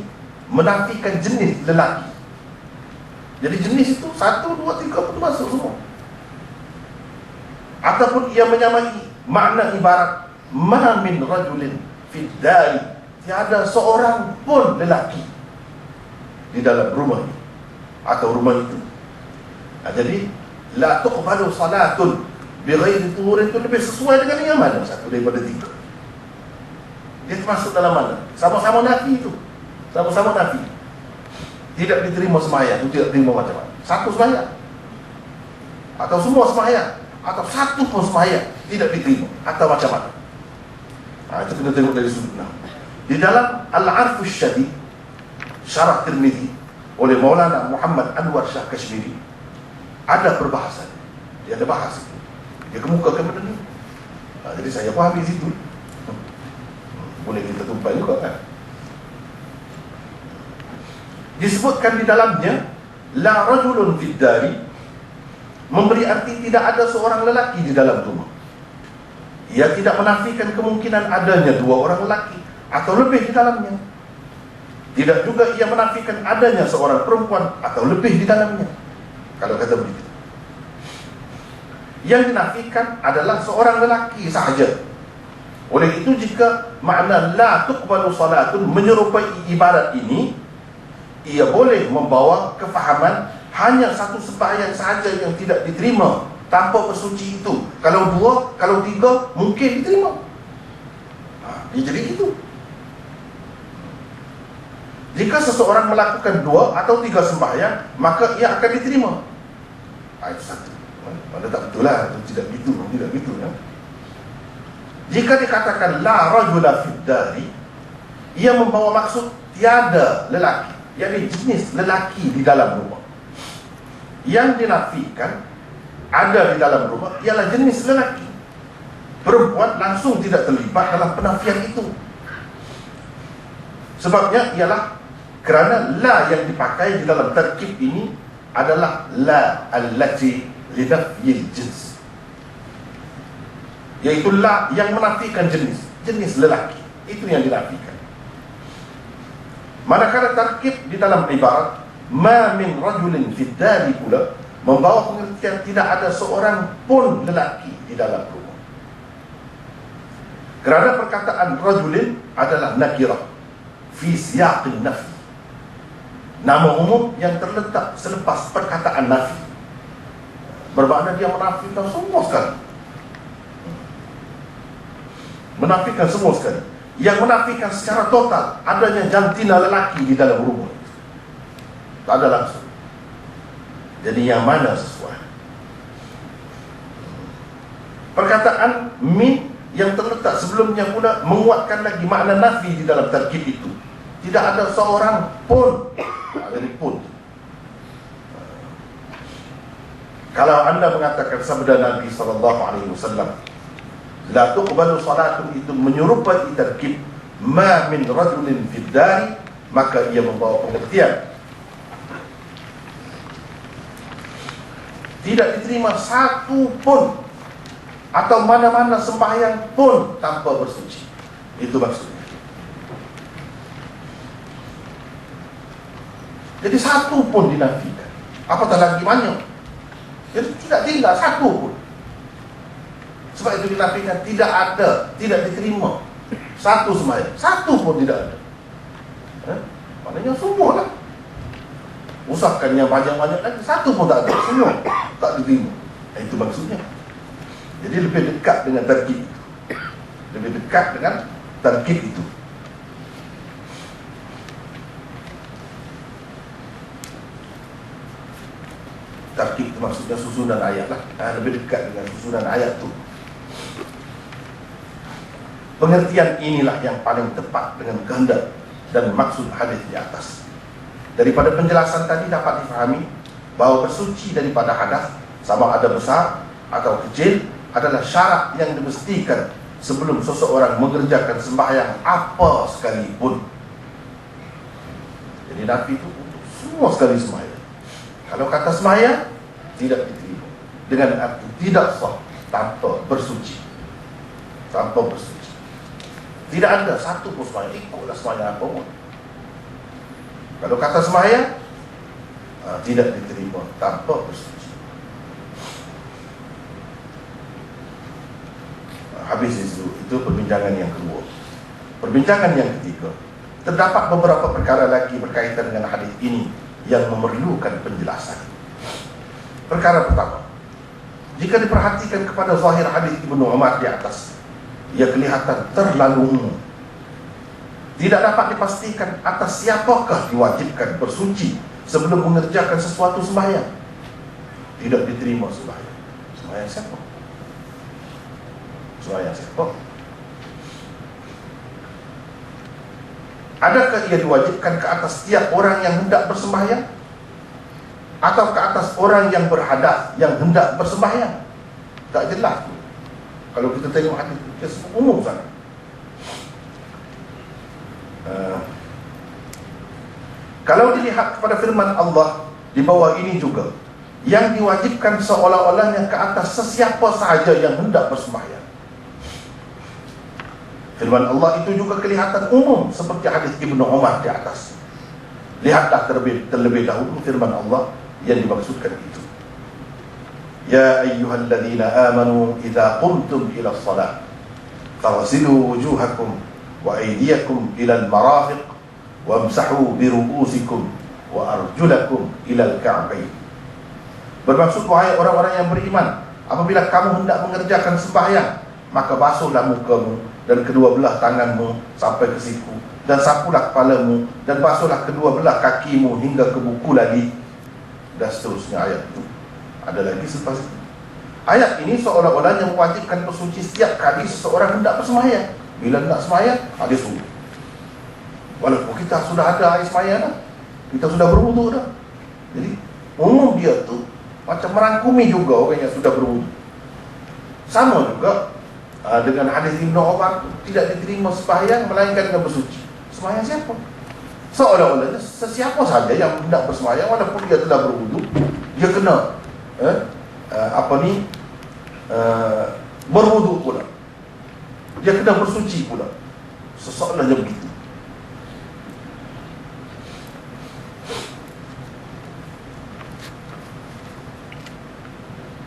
menafikan jenis lelaki. Jadi jenis itu satu, dua, tiga pun masuk semua. Ataupun ia menyamai makna ibarat ma min rajulin fid dari, tiada seorang pun lelaki di dalam rumah ini atau rumah itu. Jadi la tuqbalu salatun bi ghairi tuhurin itu lebih sesuai dengan yang mana satu daripada tiga. Dia termasuk dalam mana? Sama-sama nafi itu. Sama-sama nafi. Tidak diterima sembahyang, tidak diterima macam mana? Satu sembahyang, atau semua sembahyang, atau satu pun sembahyang tidak diterima, atau macam mana? Itu kita tengok dari sudut nah. Di dalam Al-Arfus Syadid, Syarah Tirmidzi oleh Maulana Muhammad Anwar Shah Kashmiri, ada perbahasan. Dia ada bahas itu. Dia kemukakan benda ni. Jadi saya faham di situ. Boleh kita tumpai juga kan? Disebutkan di dalamnya la rajulun fid dari, memberi arti tidak ada seorang lelaki di dalam rumah. Ia tidak menafikan kemungkinan adanya dua orang lelaki atau lebih di dalamnya. Tidak juga ia menafikan adanya seorang perempuan atau lebih di dalamnya. Kalau kata begitu, yang dinafikan adalah seorang lelaki sahaja. Oleh itu, jika makna la tuqbalu salatun menyerupai ibarat ini, ia boleh membawa kefahaman hanya satu sembahyang sahaja yang tidak diterima tanpa bersuci itu. Kalau dua, kalau tiga, mungkin diterima. Dia jadi itu. Jika seseorang melakukan dua atau tiga sembahyang, maka ia akan diterima. Itu satu. Mana tak betul lah, itu tidak begitu, tidak begitu ya. Jika dikatakan la rajula fid dari, ia membawa maksud tiada lelaki, yakni jenis lelaki di dalam rumah. Yang dinafikan ada di dalam rumah ialah jenis lelaki. Perempuan langsung tidak terlibat dalam penafian itu. Sebabnya ialah kerana la yang dipakai di dalam terkib ini adalah la allati linafyil jins, yaitu la yang menafikan jenis lelaki. Itu yang dinafikan. Manakala tarkib di dalam ibarat ma min rajulin fid dari pula membawa pengertian tidak ada seorang pun lelaki di dalam rumah. Kerana perkataan rajulin adalah nakirah fi siyaqin nafi, nama umum yang terletak selepas perkataan nafi, bermakna dia menafikan semua sekali. Menafikan semua sekali. Yang menafikan secara total adanya jantina lelaki di dalam rumah. Tak ada langsung. Jadi yang mana sesuai? Perkataan min yang terletak sebelumnya pula menguatkan lagi makna nafi di dalam tarkib itu. Tidak ada seorang pun. Jadi pun. Kalau anda mengatakan sabda Nabi SAW, La tuqbalu salatun itu menyerupai tarkib ma min rajulin fid dari, maka ia membawa pengertian tidak diterima satu pun atau mana-mana sembahyang pun tanpa bersuci. Itu maksudnya. Jadi satu pun dinafikan, apatah lagi banyak. Jadi tidak tinggal satu pun. Sebab itu dinafikan, tidak ada, tidak diterima satu sembahyang, satu pun tidak ada. Maknanya semua lah. Usahkan yang banyak-banyak lagi, satu pun tak ada, semua tak diterima. Itu maksudnya. Jadi lebih dekat dengan tarkib itu. Lebih dekat dengan tarkib itu. Tarkib itu maksudnya susunan ayat lah. Lebih dekat dengan susunan ayat itu. Pengertian inilah yang paling tepat dengan kehendak dan maksud hadis di atas. Daripada penjelasan tadi dapat difahami bahawa bersuci daripada hadas, sama ada besar atau kecil, adalah syarat yang dimestikan sebelum seseorang mengerjakan sembahyang apa sekalipun. Jadi nafi itu untuk semua sekali sembahyang. Kalau kata sembahyang, tidak diterima dengan arti tidak sah tanpa bersuci. Tanpa bersuci. Tidak ada satu pun sembahyang, ikutlah sembahyang apa pun. Kalau kata sembahyang, tidak diterima tanpa bersuci. Habis itu perbincangan yang kedua. Perbincangan yang ketiga, terdapat beberapa perkara lagi berkaitan dengan hadis ini yang memerlukan penjelasan. Perkara pertama, jika diperhatikan kepada zahir hadis Ibnu Umar di atas, ia kelihatan terlalu umum. Tidak dapat dipastikan atas siapakah diwajibkan bersuci sebelum mengerjakan sesuatu sembahyang. Tidak diterima sembahyang. Sembahyang siapa? Sembahyang siapa? Adakah ia diwajibkan ke atas setiap orang yang hendak bersembahyang? Atau ke atas orang yang berhadas yang hendak bersembahyang? Tak jelas. Kalau kita tengok hadis itu umum sangat. Kalau dilihat kepada firman Allah di bawah ini juga, yang diwajibkan seolah-olahnya ke atas sesiapa sahaja yang hendak bersembahyang. Firman Allah itu juga kelihatan umum seperti hadis Ibnu Umar di atas. Lihatlah terlebih dahulu firman Allah yang dimaksudkan itu. Ya ayyuhalladzina amanu idza qumtum ila shalah faghsilu wujuhakum wa aydiyakum ila al-marafiq wamsahu bi ru'usikum wa arjulakum ila al-ka'bayn. Bermaksud, wahai orang-orang yang beriman, apabila kamu hendak mengerjakan sembahyang, maka basuhlah mukamu dan kedua belah tanganmu sampai ke siku, dan sapulah kepalamu, dan basuhlah kedua belah kakimu hingga ke buku lagi, dan seterusnya ayat itu. Ada lagi selepas itu. Ayat ini seolah-olahnya mewajibkan bersuci setiap kali seseorang hendak bersembahyang. Bila hendak sembahyang, dia suruh. Walaupun kita sudah ada air sembahyang dah, kita sudah berwudu dah. Jadi umum dia tu macam merangkumi juga orang yang sudah berwudu. Sama juga dengan hadis Ibnu Umar, tidak diterima sembahyang melainkan dengan bersuci. Sembahyang siapa? Seolah-olahnya sesiapa saja yang hendak bersembahyang walaupun dia telah berwudu, dia kena berwudu pula, dia kena bersuci pula. Seolah-olahnya begitu.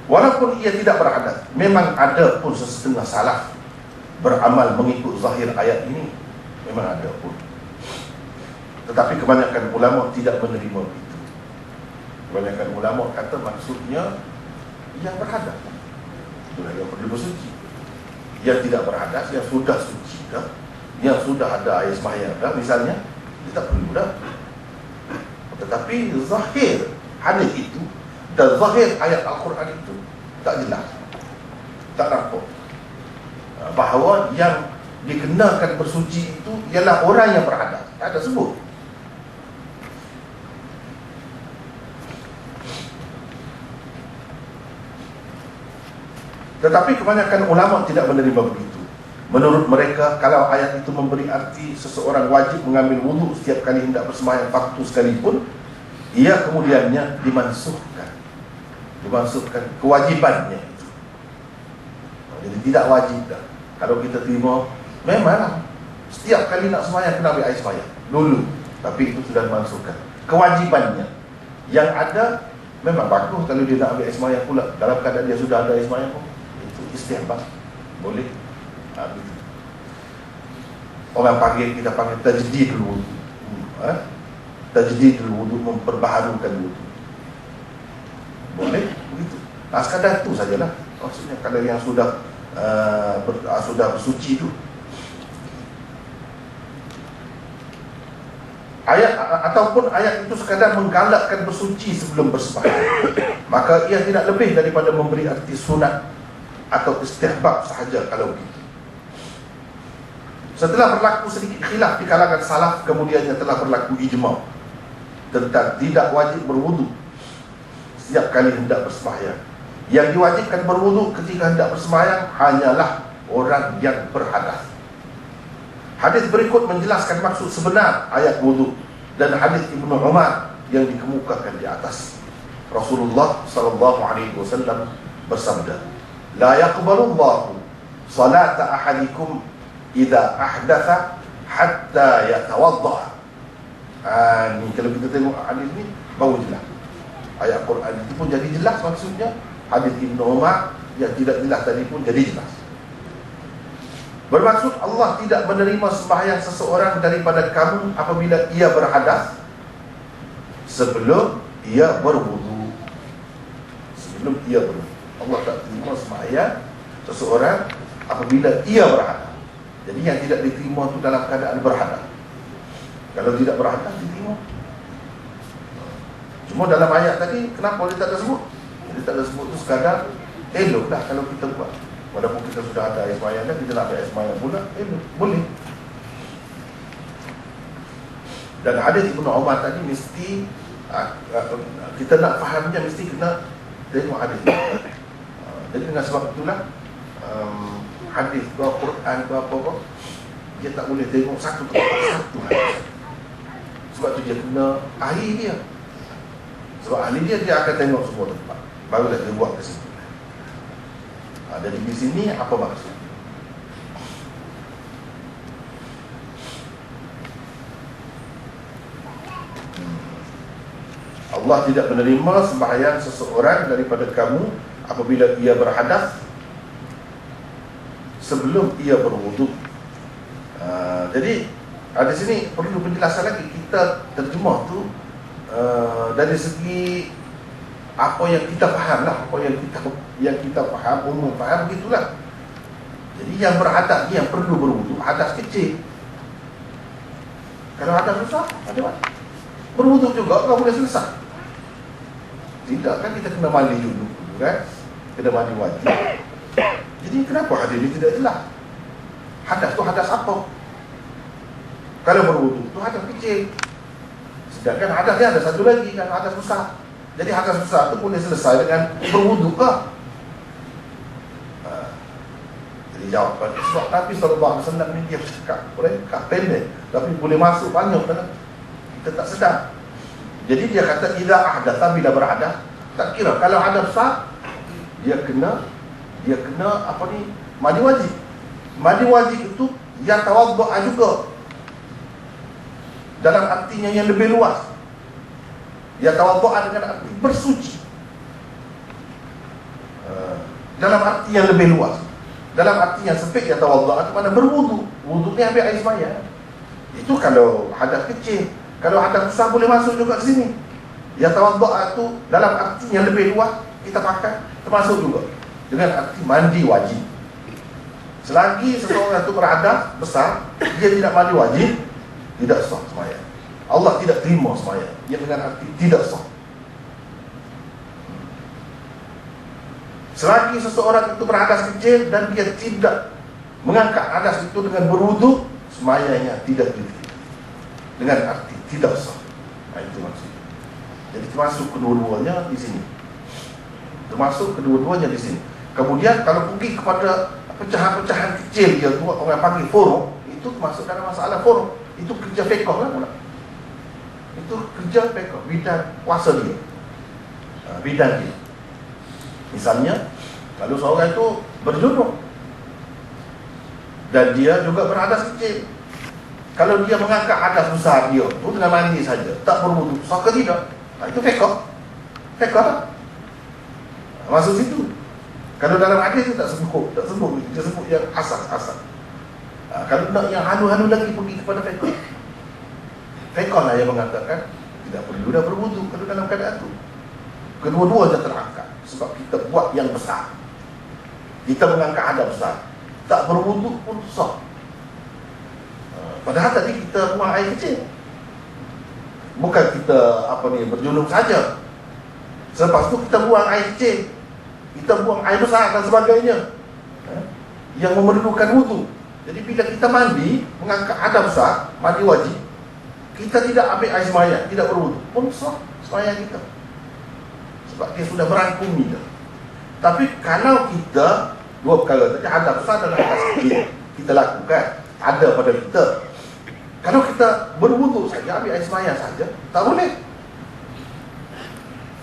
Walaupun ia tidak berhadas, memang ada pun sesetengah salaf beramal mengikut zahir ayat ini. Memang ada pun. Tetapi kebanyakan ulama tidak menerima itu. Kebanyakan ulama kata maksudnya yang berhadas, itulah yang perlu bersuci. Yang tidak berhadas, yang sudah suci dah, yang sudah ada air sembahyang dah misalnya, dia tak perlu dah. Tetapi zahir hadis itu dan zahir ayat Al-Quran itu tak jelas, tak nampak bahawa yang dikenakan bersuci itu ialah orang yang berhadas. Tak ada sebut. Tetapi kebanyakan ulama tidak menerima begitu. Menurut mereka, kalau ayat itu memberi arti seseorang wajib mengambil wudhu setiap kali hendak bersembahyang fardu sekalipun, ia kemudiannya dimansuhkan kewajibannya itu. Jadi tidak wajib dah. Kalau kita terima, memang setiap kali nak sembahyang kena ambil air sembahyang dulu, tapi itu sudah dimansuhkan kewajibannya. Yang ada memang bagus kalau dia nak ambil air sembahyang pula dalam keadaan dia sudah ada air sembahyang pun, itu istihbab, boleh. Gitu. Orang panggil, kita panggil tajdidul wudu. Tajdidul wudu, memperbaharukan wudu. Boleh begitu. Nah, sekadar itu sajalah. Maksudnya kalau yang sudah bersuci itu. Ayat ataupun ayat itu sekadar menggalakkan bersuci sebelum bersembahyang, maka ia tidak lebih daripada memberi arti sunat atau istihbab sahaja kalau begitu. Setelah berlaku sedikit khilaf di kalangan salaf, kemudiannya telah berlaku ijma' tentang tidak wajib berwudu setiap kali hendak bersembahyang. Yang diwajibkan berwudu ketika hendak bersembahyang hanyalah orang yang berhadas. Hadis berikut menjelaskan maksud sebenar ayat wudu dan hadis Ibnu Umar yang dikemukakan di atas. Rasulullah sallallahu alaihi wasallam bersabda, "La yaqbalu Allahu salata ahadikum idza ahdatha hatta yatawadda." Ni kalau kita tengok hadis ni baru jelas. Ayat Quran itu pun jadi jelas maksudnya. Hadis Ibnu Umar yang tidak jelas tadi pun jadi jelas. Bermaksud Allah tidak menerima sembahyang seseorang daripada kamu apabila ia berhadas sebelum ia berwudu. Sebelum ia berwudu, Allah tak terima sembahyang seseorang apabila ia berhadas. Jadi yang tidak diterima itu dalam keadaan berhadas. Kalau tidak berhadas diterima. Cuma dalam ayat tadi kenapa dia tak ada sebut? Dia tak ada sebut itu sekadar elok dah kalau kita buat. Walaupun kita sudah ada air sembahyang dan kita nak ambil air sembahyang pula, boleh. Dan hadis Ibnu Umar tadi mesti kita nak fahamnya mesti kena tengok hadis. Jadi dengan sebab itulah hadis ke Quran ke apa-apa, dia tak boleh tengok satu hadis. Sebab tu dia kena ahli dia. Sebab ahli dia akan tengok semua tempat, barulah dia buat kesimpulan. Jadi di sini apa maksud? Allah tidak menerima sembahyang seseorang daripada kamu apabila ia berhadas sebelum ia berwudu. Jadi di sini perlu penjelasan lagi. Kita terjemah tu dari segi apa yang kita faham lah, apa yang kita faham, umum faham, begitulah. Jadi yang berhadas ni yang perlu berwudu, hadas kecil. Kalau hadas besar, ada mana? Berwudu juga tak boleh selesai. Tidak kan, kita kena mandi dulu kan? Kena mandi wajib. Jadi kenapa hadis ni tidak jelas? Hadas tu hadas apa? Kalau berwudu tu hadas kecil. Sedangkan hadas dia ada satu lagi kan, hadas besar. Jadi hadas besar itu boleh selesai dengan berwudu ke? Jadi jawapan sebab Nabi SAW ni dia cakap pendek, tapi boleh masuk banyak kan? Kita tak sedar. Jadi dia kata idza ahdatha, bila berhadas, tak kira kalau hadas besar dia kena apa ni, mandi wajib. Mandi wajib itu yang tawaddu' juga, dalam artinya yang lebih luas. Ya tawaddu'a dengan arti bersuci, dalam arti yang lebih luas. Dalam arti yang sempit, ya tawaddu'a itu mana berwudu. Wudu ni ambil air sembahyang. Itu kalau hadas kecil. Kalau hadas besar boleh masuk juga ke sini. Ya tawaddu'a itu dalam arti yang lebih luas kita pakai, termasuk juga dengan arti mandi wajib. Selagi seseorang itu berhadas besar, dia tidak mandi wajib, tidak sah sembahyang. Allah tidak terima sembahyang yang dengan arti tidak sah. Selagi seseorang itu berhadas kecil dan dia tidak mengangkat hadas itu dengan berwudu, sembahyangnya tidak diterima dengan arti tidak sah. Itu maksudnya. Jadi termasuk kedua-duanya di sini. Kemudian kalau pergi kepada pecahan-pecahan kecil dia tu, orang panggil furuk, itu masuk dalam masalah furuk. Itu kerja fiqh lah pula. Itu kerja fiqh, bidang kuasa dia, bidang dia. Misalnya, kalau seorang itu berjunuk dan dia juga berhadas kecil, kalau dia mengangkat hadas besar dia tu dengan mandi saja, tak berwudu, sah ke tidak? Itu fiqh. Fiqh lah. Masuk situ. Kalau dalam hadis itu tak sebut, dia sebut yang asas. Kalau nak yang halu-halu lagi, pergi kepada fiqh. Fiqh lah yang mengatakan tidak perlu dah berwudu kalau dalam keadaan itu. Kedua-dua terangkat sebab kita buat yang besar. Kita mengangkat hadas besar, tak berwudu pun sah. Padahal tadi kita buang air kecil, bukan kita berjunuk saja. Selepas tu kita buang air kecil, kita buang air besar dan sebagainya, yang memerlukan wudu. Jadi bila kita mandi, mengangkat hadas besar, mandi wajib, kita tidak ambil air sembahyang, tidak berwudu, pun sah sembahyang kita, sebab dia sudah merangkumi dah. Tapi kalau kita dua perkara tadi, hadas besar dan hadas kecil, kita lakukan, ada pada kita. Kalau kita berwudu saja, ambil air sembahyang saja, tak boleh.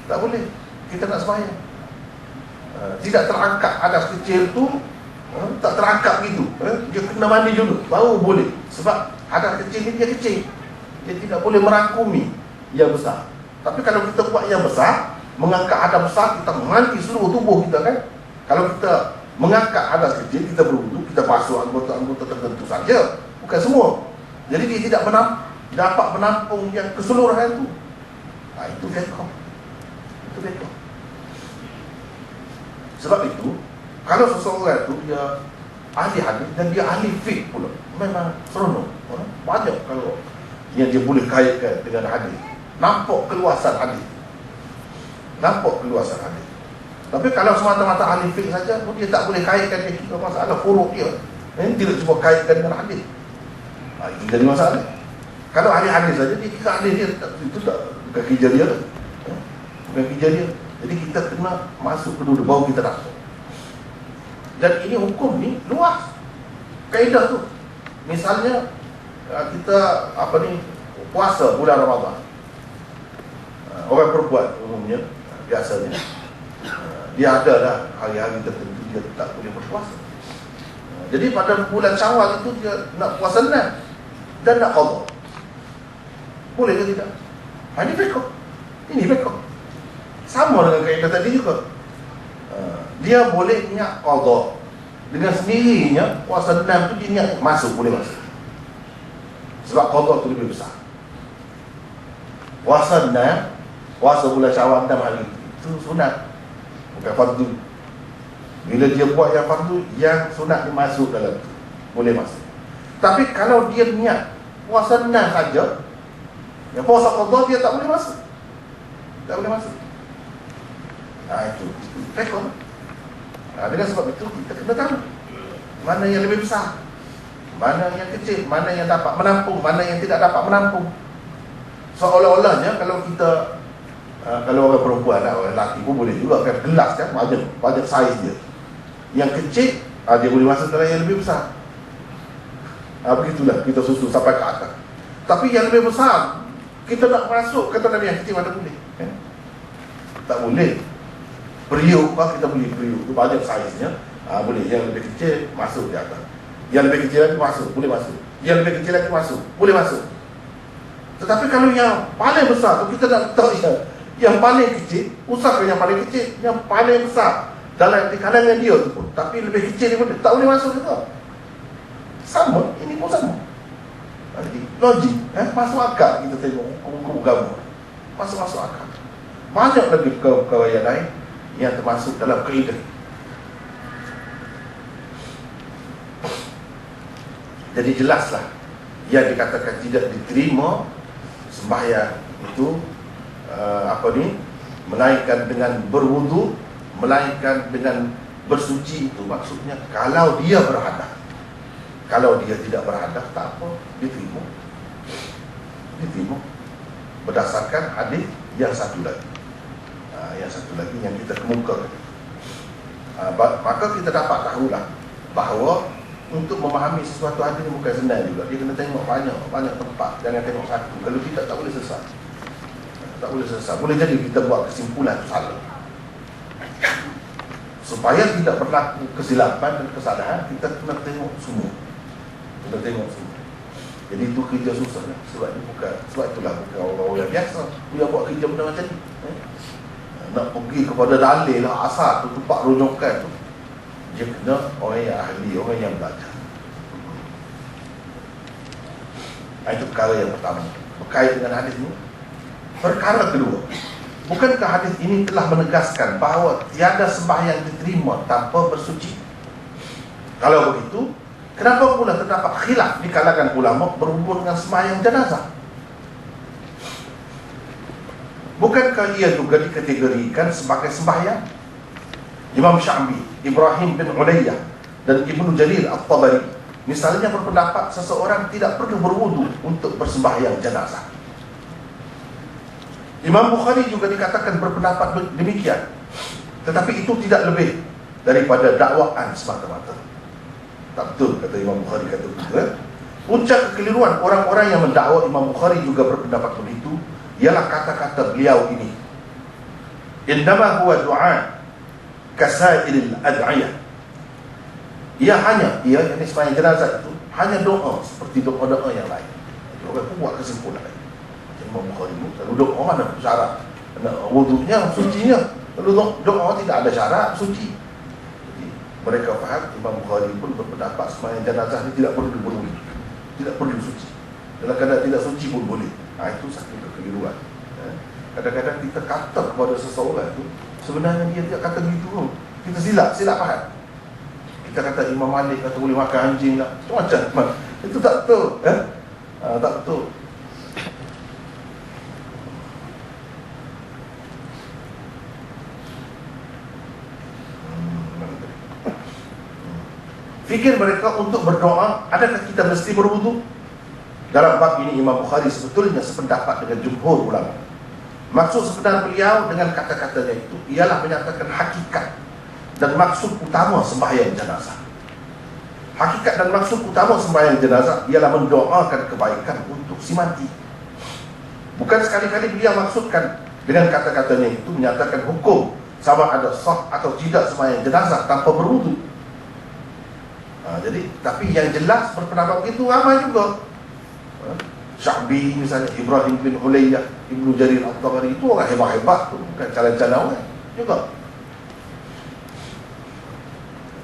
Tak boleh. Kita nak sembahyang, tidak terangkat hadas kecil tu, tak terangkat gitu, dia kena mandi dulu baru boleh. Sebab hadas kecil ni dia kecil, dia tidak boleh merangkumi yang besar. Tapi kalau kita buat yang besar, mengangkat hadas besar, kita mandi seluruh tubuh kita kan. Kalau kita mengangkat hadas kecil, kita berwudu, kita basuh anggota-anggota tertentu saja, bukan semua. Jadi dia tidak dapat menampung yang keseluruhan itu. Itu fiqh. Itu fiqh. Sebab itu, kalau seseorang itu dia ahli hadis dan dia ahli fiqh pula, memang seronok. Banyak kalau yang dia boleh kaitkan dengan hadis, nampak keluasan hadis. Tapi kalau semata-mata ahli fiqh saja, dia tak boleh kaitkan dengan masalah furuk dia. Tidak cuba kaitkan dengan hadis. Itu jadi masalah. Kalau ahli hadis saja, dia kira ahli dia, itu tak, bukan kerja dia. Bukan kerja dia. Jadi kita kena masuk ke dulu, baru kita dapat. Dan ini hukum ni luas, kaedah tu. Misalnya kita puasa bulan Ramadan, orang perempuan umumnya, biasanya dia ada dah hari-hari tertentu dia tak boleh berpuasa. Jadi pada bulan Syawal itu dia nak puasa enam dan nak qada. Boleh ke tidak? Ini fiqh. Ini fiqh. Sama dengan kaedah tadi juga. Dia boleh niat qada. Dengan sendirinya puasa enam tu dia niat masuk, boleh masuk. Sebab qada tu lebih besar. Puasa enam, puasa bulan Syawal 6 hari itu sunat, bukan fardu. Bila dia buat yang fardu, yang sunat dia masuk dalam tu, boleh masuk. Tapi kalau dia niat puasa 6 saja, yang puasa qada dia tak boleh masuk. Tak boleh masuk. Itu fiqh. Dengan sebab itu kita kena tahu mana yang lebih besar, mana yang kecil, mana yang dapat menampung, mana yang tidak dapat menampung. Seolah-olahnya kalau kita kalau orang perempuan lah, orang lelaki pun boleh juga kan, gelas kan, banyak saiz dia. Yang kecil dia boleh masuk dalam yang lebih besar. Begitulah kita susun sampai ke atas. Tapi yang lebih besar kita nak masuk ke dalam yang kecil, mana boleh kan? Tak boleh. Periuk, kita beli periuk tu banyak saiznya, boleh. Yang lebih kecil masuk di atas, yang lebih kecil lagi masuk, boleh masuk. Yang lebih kecil lagi masuk, boleh masuk. Tetapi kalau yang paling besar tu kita nak tahu yang paling kecil, usahkan yang paling kecil, yang paling besar dalam di kalangan dia tu pun, tapi lebih kecil dia pun tak boleh masuk juga. Sama, ini pun sama. Jadi logik, masuk akal. Kita tengok hukum agama, masuk akal. Banyak lagi perkara yang lain yang termasuk dalam kaedah. Jadi jelaslah yang dikatakan tidak diterima sembahyang itu melainkan dengan berwudu, melainkan dengan bersuci, itu maksudnya kalau dia berhadas. Kalau dia tidak berhadas, tak apa, diterima. Berdasarkan hadis yang satu lagi. Yang satu lagi yang kita kemukakan. Maka kita dapat tahulah bahawa untuk memahami sesuatu hadis ni bukan senang juga. Dia kena tengok banyak tempat, jangan tengok satu. Kalau tidak, tak boleh sesat. Tak boleh sesat. Boleh jadi kita buat kesimpulan itu salah. Supaya tidak berlaku kesilapan dan kesalahan, kita kena tengok semua. Kita tengok semua. Jadi itu kerja susah lah. Sebab itulah bukan orang-orang yang biasa yang buat kerja benda macam ni. Nak pergi kepada dalil lah, asal tu tempat rujukan tu, dia kena orang yang ahli, orang yang belajar. Itu perkara yang pertama berkait dengan hadis ini. Perkara kedua, bukankah hadis ini telah menegaskan bahawa tiada sembahyang diterima tanpa bersuci? Kalau begitu, kenapa pula terdapat khilaf di kalangan ulama berhubung dengan sembahyang jenazah? Bukankah ia juga dikategorikan sebagai sembahyang? Imam Sya'bi, Ibrahim bin Ulayyah dan Ibnu Jarir At-Tabari misalnya berpendapat seseorang tidak perlu berwudu untuk bersembahyang jenazah. Imam Bukhari juga dikatakan berpendapat demikian, tetapi itu tidak lebih daripada dakwaan semata-mata. Tak betul kata Imam Bukhari kata begitu. Puncak kekeliruan orang-orang yang mendakwa Imam Bukhari juga berpendapat begitu ialah kata-kata beliau ini. Innama huwa du'a kasairil ad'iyah. Ia yang sembahyang jenazah itu hanya doa seperti doa-doa yang lain. Orang pun buat kesimpulan lain. Imam Bukhari itu kalau doa mana syarat, wudunya sucinya. Kalau doa tidak ada syarat suci. Jadi mereka faham Imam Bukhari pun berpendapat sembahyang jenazah ini tidak perlu berwudu, tidak perlu suci. Dalam keadaan tidak suci pun boleh. Itu satu kekeliruan. Kadang-kadang kita kata kepada seseorang itu sebenarnya dia tidak kata begitu. Kita silap faham. Kita kata Imam Malik kata boleh makan anjing lah, macam itu tak betul. Tak betul. Fikir mereka untuk berdoa, adakah kita mesti berwudu? Dalam bab ini Imam Bukhari sebetulnya sependapat dengan jumhur ulama. Maksud sebenar beliau dengan kata-katanya itu ialah menyatakan hakikat dan maksud utama sembahyang jenazah. Hakikat dan maksud utama sembahyang jenazah ialah mendoakan kebaikan untuk si mati. Bukan sekali-kali beliau maksudkan dengan kata-katanya itu menyatakan hukum sama ada sah atau tidak sembahyang jenazah tanpa berwudu. Jadi, tapi yang jelas berpendapat begitu ramai juga. Sya'bi misalnya, Ibrahim bin Ulayyah, Ibnu Jarir At-Tabari, itu orang hebat-hebat tu, bukan calon-calon orang juga.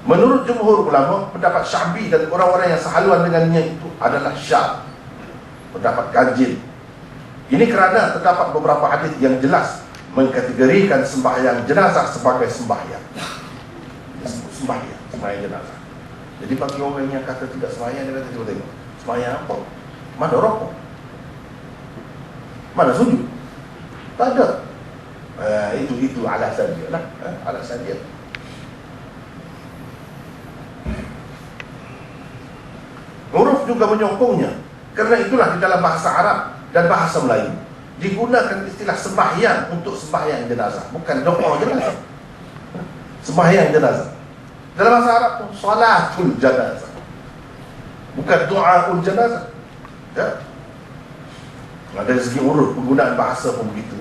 Menurut jumhur ulama, pendapat Sya'bi dan orang-orang yang sehaluan dengannya itu adalah syad, pendapat ganjil. Ini kerana terdapat beberapa hadis yang jelas mengkategorikan sembahyang jenazah sebagai sembahyang. Sembahyang jenazah. Jadi bagi orang yang kata tidak sembahyang, dia kata cuba tengok, sembahyang apa? Mana rokok? Mana sujud? Tak ada. Itu alasan dia lah. Alasan dia. Huruf juga menyokongnya. Kerana itulah di dalam bahasa Arab dan bahasa Melayu digunakan istilah sembahyang untuk sembahyang jenazah, bukan doa jenazah. Sembahyang jenazah. Dalam bahasa Arab pun salatul jenazah, bukan doaul jenazah. Ya. Dari segi urut penggunaan bahasa pun begitu.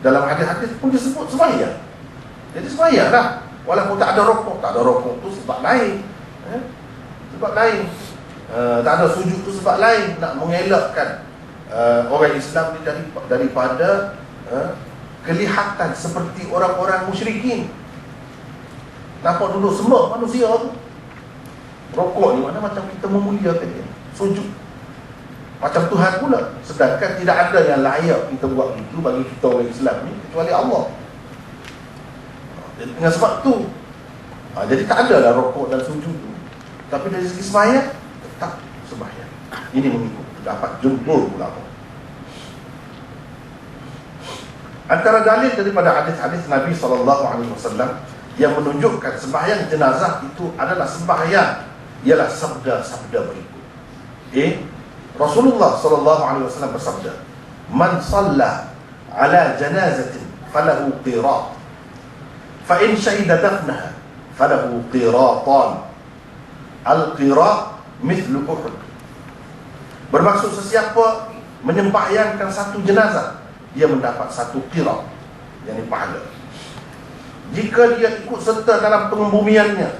Dalam hadis-hadis pun disebut sembahyang. Jadi sembahyang lah. Walaupun tak ada rokok tu sebab lain. Sebab lain. Tak ada sujud tu sebab lain. Nak mengelakkan orang Islam ni daripada kelihatan seperti orang-orang musyrikin. Nampak dulu semua manusia tu. Rokok ni mana macam kita memuliakan dia. Sujud macam Tuhan pula. Sedangkan tidak ada yang layak kita buat itu bagi kita orang Islam ni kecuali Allah. Jadi dengan sebab tu jadi tak ada lah rokok dan sujud tu. Tapi dari segi sembahyang tetap sembahyang. Ini mengikut pendapat jumhur ulama. Antara dalil daripada hadis-hadis Nabi SAW yang menunjukkan sembahyang jenazah itu adalah sembahyang ialah sabda-sabda berikut. Rasulullah SAW bersabda, "Man shalla ala janazatin falahu qirat, fa in syahida dafnaha falahu qiratan. Al-qirat mithlu Uhud. Bermaksud sesiapa menyembahyangkan satu jenazah, dia mendapat satu qirat, yakni pahala. Jika dia ikut serta dalam pengembumiannya,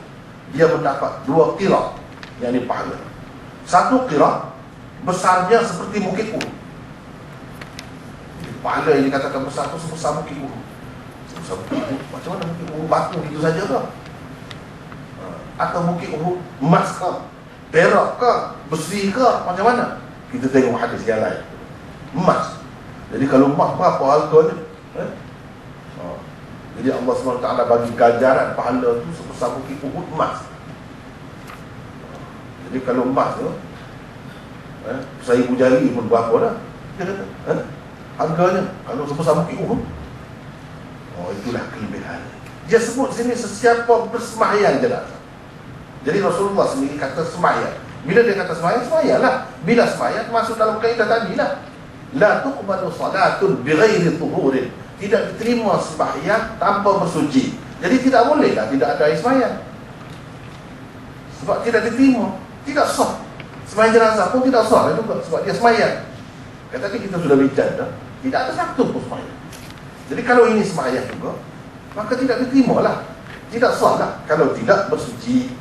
dia mendapat 2 qirat, yakni pahala. Satu qirat besarnya seperti Bukit Uhud. Pahala yang dikatakan besar itu sebesar Bukit Uhud. Sebesar Bukit Uhud. Macam mana Bukit Uhud batu itu saja ke? Atau Bukit Uhud emas ke? Perak ke? Besi ke? Macam mana? Kita tengok hadis yang lain. Emas. Jadi kalau emas berapa harganya? Jadi Allah SWT bagi ganjaran pahala itu sebesar Bukit Uhud emas. Jadi kalau emas tu, saya jari pun berapa dah? Dia kata, harganya kalau sebesar Bukit Uhud. Oh, itulah kelebihan. Dia sebut sini sesiapa bersemayang jenazah. Jadi Rasulullah sendiri kata semayang. Bila dia kata semayang, semayanglah. Bila semayang, masuk dalam kaedah tadi lah. La tuqbalu salatun bighairi tuhurin. Tidak diterima sembahyang tanpa bersuci. Jadi tidak bolehlah tidak ada air semayang. Sebab tidak diterima, tidak sah. Semayang jenazah pun tidak sah juga sebab dia semayang. Kata kita sudah bincang dah, tidak ada satu pun semayang. Jadi kalau ini semayang juga, maka tidak diterima lah, tidak sah lah kalau tidak bersuci.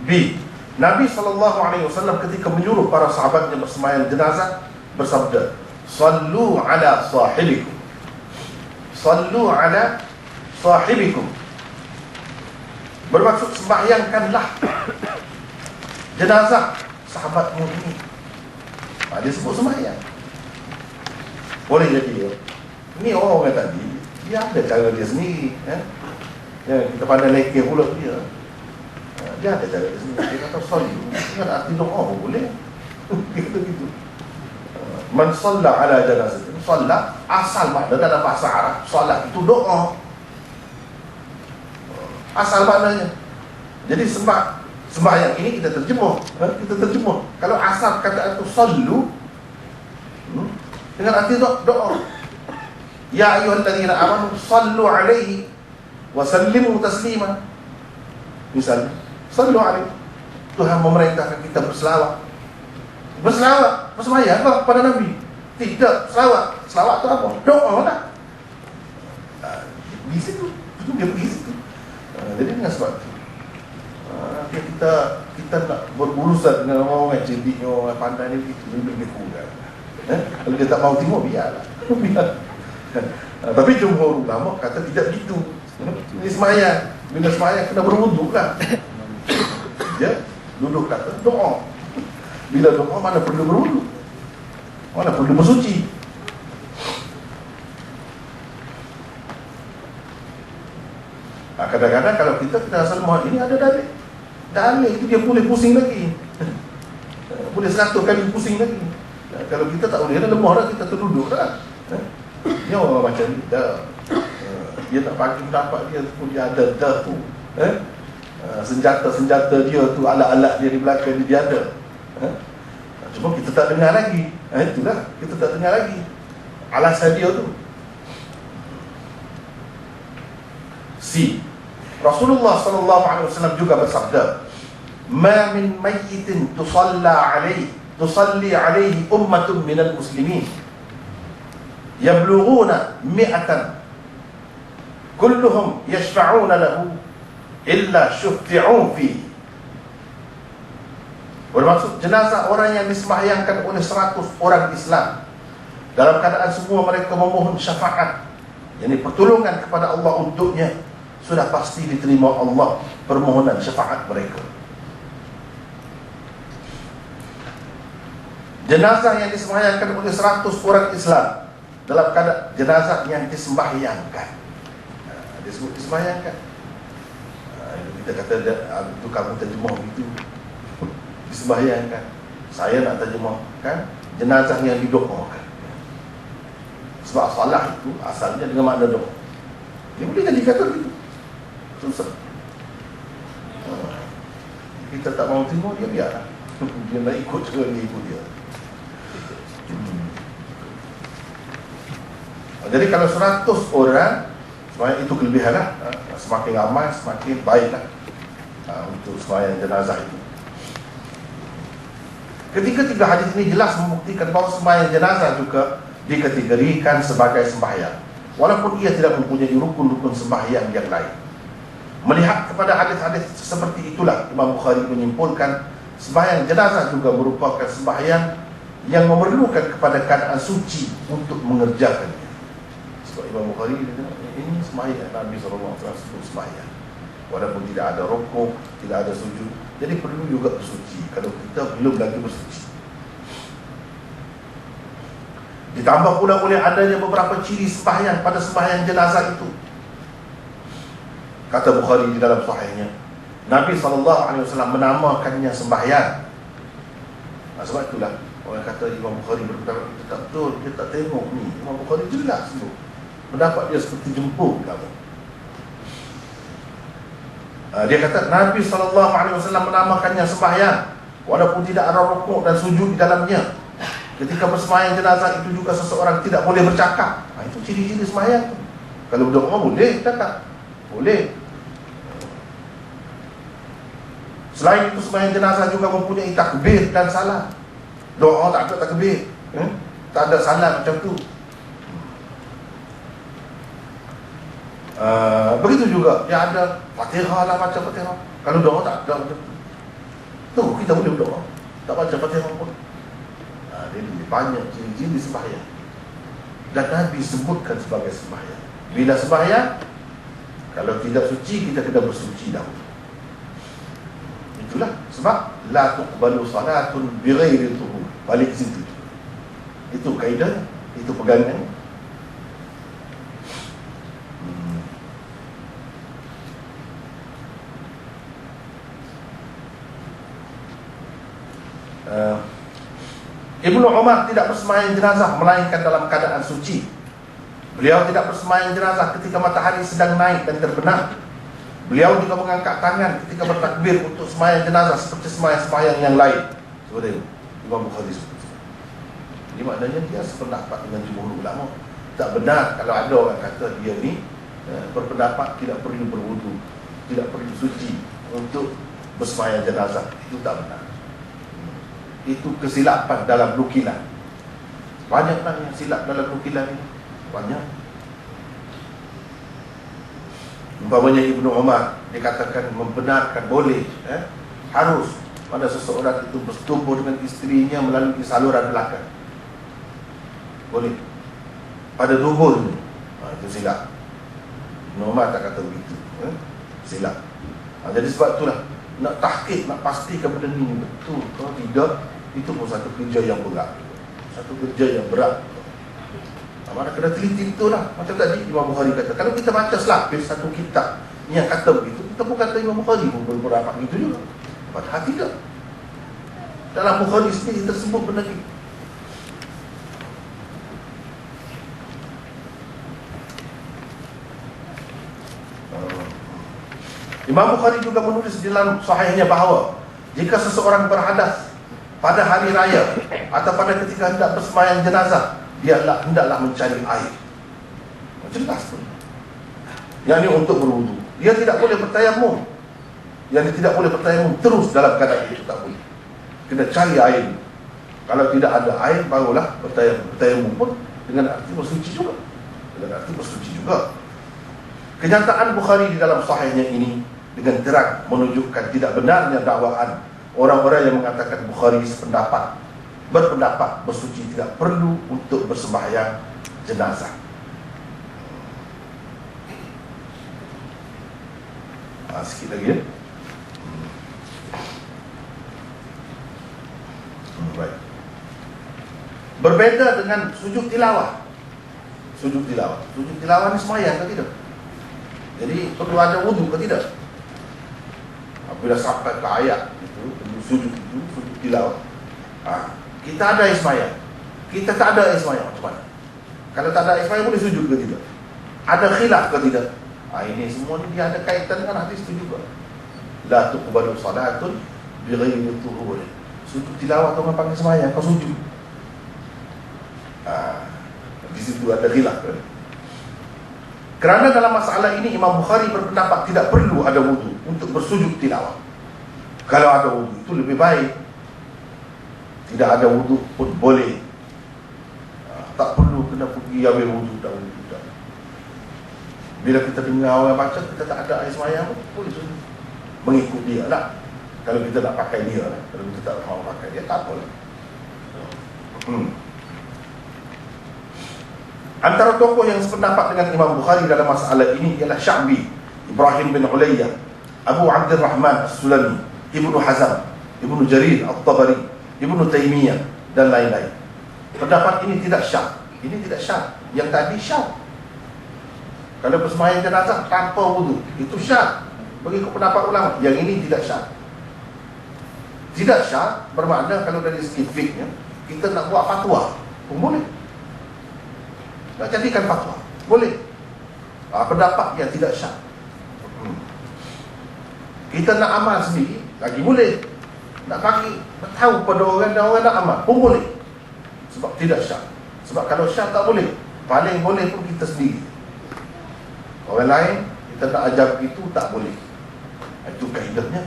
B. Nabi SAW ketika menyuruh para sahabatnya bersemayam jenazah bersabda, "Sallu ala sahibikum." Sallu ala sahibikum. Bermaksud sembahyangkanlah jenazah sahabatmu ini. Dia sebut sembahyang. Boleh jadi ini orang tadi, dia ada cara dia sendiri, kita pandai lekeh pula dia. Dia ada cara dia sendiri. Dia kata sallu dengan arti doa pun boleh. Dia kata gitu. Man salla ala janazatin, salla asal makna dalam bahasa Arab, solat itu doa. Asal maknanya. Jadi sembahyang ini kita terjemah, Kalau asal kata itu sallu dengan arti doa. Ya ayyuhalladzina amanu sallu alaihi wa sallimu taslima. Misalnya, sallu alaihi, Tuhan memerintahkan kita berselawat. Berselawat, bersemayang apa pada Nabi? Tidak, selawat. Selawat itu apa? Doa lah. Di situ, itu dia pergi situ. Jadi dengan sebab itu, kita nak berurusan dengan orang yang cerdik, orang yang pandai ni, kita lebih kurang. Kalau dia tak mau timur, biarlah. Tapi jumhur ulama kata tidak begitu. Ini semayang. Bila semayang kena berwuduk lah. Dia duduk kata doa. Bila doa mana perlu berwuduk, mana perlu bersuci. Kadang-kadang kalau kita rasa lemah, ini ada dalil itu dia boleh pusing lagi. Boleh 100 kali pusing lagi. Kalau kita tak boleh, dah lemah dah, kita terduduk dah. Dia orang macam ni dah. Dia tak bagi pendapat dia pun, dia ada dah tu. Senjata-senjata dia tu, alat-alat dia di belakang dia ada. Cuma kita tak dengar lagi. Itulah, kita tak dengar lagi alasan dia tu. C. Rasulullah SAW juga bersabda, "Ma min mayyitin tusalli alaihi ummatun minal muslimin yablughuna mi'atan kulluhum yashfa'una lahu illa syuffi'u fihi." Bermaksud jenazah orang yang disembahyangkan oleh 100 orang Islam dalam keadaan semua mereka memohon syafaat, yakni pertolongan kepada Allah untuknya, sudah pasti diterima Allah permohonan syafaat mereka. Jenazah yang disembahyangkan oleh 100 orang Islam dalam keadaan jenazah yang disembahyangkan, disebut disembahyangkan. Kita kata itu kamu terjemah itu disembahyangkan. Saya nak terjemahkan jenazah yang didoakan. Sebab salah itu asalnya dengan makna doa. Dia boleh jadi kata begitu. Susah. Kita tak mahu terima dia, biarlah. Dia nak ikut juga, dia ikut dia. Jadi kalau 100 orang, sebenarnya itu kelebihan lah. Semakin ramai, semakin baik lah untuk sembahyang jenazah itu. Ketiga hadis ini jelas membuktikan bahawa sembahyang jenazah juga dikategorikan sebagai sembahyang, walaupun ia tidak mempunyai rukun-rukun sembahyang yang lain. Melihat kepada hadis-hadis seperti itulah, Imam Bukhari menyimpulkan sembahyang jenazah juga merupakan sembahyang yang memerlukan kepada keadaan suci untuk mengerjakannya. Sebab Imam Bukhari ini sembahyang Nabi SAW sembahyang, walaupun tidak ada rukuk, tidak ada sujud. Jadi perlu juga bersuci kalau kita belum lagi bersuci. Ditambah pula oleh adanya beberapa ciri sembahyang pada sembahyang jenazah itu. Kata Bukhari di dalam sahihnya, Nabi SAW menamakannya sembahyang. Sebab itulah orang kata Imam Bukhari berpendapat itu tak betul, dia tak tengok ni. Imam Bukhari jelas tu, pendapat dia seperti jemput kamu. Dia kata Nabi SAW menamakannya sembahyang, walaupun tidak ada rukuk dan sujud di dalamnya. Ketika bersembahyang jenazah itu juga seseorang tidak boleh bercakap. Itu ciri-ciri sembahyang. Kalau berdoa boleh cakap, boleh. Selain itu sembahyang jenazah juga mempunyai takbir dan salam. Doa tak ada takbir, tak ada salam macam tu. Begitu juga dia ada Fatihah lah, baca Fatihah. Kalau doa tak ada macam tu. Tu kita boleh berdoa, tak baca Fatihah pun. Jadi banyak ciri-ciri sembahyang dan Nabi sebutkan sebagai sembahyang. Bila sembahyang, kalau tidak suci, kita kena bersuci dahulu. Itulah sebab la tuqbalu salatun bighairi tuhur. Balik situ. Itu kaedah, itu pegangan. Ibnu Umar tidak bersembahyang jenazah melainkan dalam keadaan suci. Beliau tidak bersembahyang jenazah ketika matahari sedang naik dan terbenam. Beliau juga mengangkat tangan ketika bertakbir untuk sembahyang jenazah seperti sembahyang yang lain. Seperti itu Imam Bukhari sebut. Jadi maknanya dia sependapat dengan jumhur ulama. Tak benar kalau ada orang kata dia ni berpendapat tidak perlu berwudu, tidak perlu suci untuk bersembahyang jenazah. Itu tak benar. Itu kesilapan dalam nukilan. Banyaklah yang silap dalam nukilan ini. Banyak. Umpamanya Ibnu Umar dikatakan membenarkan boleh, harus pada seseorang itu bersetubuh dengan isterinya melalui saluran belakang. Boleh. Pada dubur ini, itu silap. Ibnu Umar tak kata begitu, silap. Jadi sebab itulah nak tahqiq, nak pastikan benda ni betul. Kalau tidak, itu pun satu kerja yang berat. Satu kerja yang berat. Mana kena teliti betul lah. Macam tadi Imam Bukhari kata, kalau kita baca selapis satu kitab yang kata begitu, kita pun kata Imam Bukhari pun berpendapat begitu juga. Padahal tidak. Dalam Bukhari sendiri tersebut benda ni. Imam Bukhari juga menulis di dalam sahihnya bahawa jika seseorang berhadas pada hari raya atau pada ketika hendak bersembahyang jenazah, dia hendaklah mencari air. Jelas pun. Yang ini untuk berwudu. Dia tidak boleh bertayamum. Yang ini tidak boleh bertayamum terus dalam keadaan itu, tak boleh. Kena cari air. Kalau tidak ada air, barulah bertayamum. Bertayamum pun dengan arti bersuci juga. Dengan arti bersuci juga. Kenyataan Bukhari di dalam sahihnya ini dengan terang menunjukkan tidak benarnya dakwaan orang-orang yang mengatakan Bukhari berpendapat bersuci tidak perlu untuk bersembahyang jenazah. Sikit lagi ya. Baik. Berbeda dengan sujud tilawah. Sujud tilawah ni sembahyang ke tidak? Jadi perlu ada wudu ke tidak? Apabila sampai ke ayat itu, sujud tilawah. Kita ada ismayah, kita tak ada ismayah, macam mana? Kalau tak ada ismayah boleh sujud ke tidak? Ada khilaf ke tidak? Ini semua ni dia ada kaitan dengan hadis itu juga. La tuqbalu salatun bighairi tuhur. Sujud tilawah tu orang panggil ismayah, kau sujud. Di situ ada khilaf kan? Kerana dalam masalah ini Imam Bukhari berpendapat tidak perlu ada wudu untuk bersujud tilawah. Kalau ada wudu itu lebih baik. Tidak ada wudu pun boleh. Tak perlu kena pergi ambil wudu, tak wudu. Bila kita dengar orang baca, kita tak ada air semayang, boleh sujud. Mengikut dia lah. Kalau kita nak pakai dia lah. Kalau kita tak mahu pakai dia, tak apalah. Antara tokoh yang sependapat dengan Imam Bukhari dalam masalah ini ialah Sya'bi, Ibrahim bin Ulayyah, Abu Abdurrahman As-Sulami, Ibnu Hazm, Ibnu Jarir At-Tabari, Ibnu Taimiyah dan lain-lain. Pendapat ini tidak syah. Ini tidak syah. Yang tadi syah. Kalau bersemayam jenazah tanpa wudu, itu syah. Mengikut pendapat ulama. Yang ini tidak syah. Tidak syah bermakna kalau dari segi fiknya kita nak buat fatwa pun boleh. Nak jadikan fatwa boleh. Pendapat yang tidak syah. Kita nak amal sendiri lagi boleh. Nak bagi tahu pada orang dan orang nak amal pun boleh. Sebab tidak syah. Sebab kalau syah tak boleh, paling boleh pun kita sendiri. Orang lain kita nak ajar begitu tak boleh. Itu kaedahnya.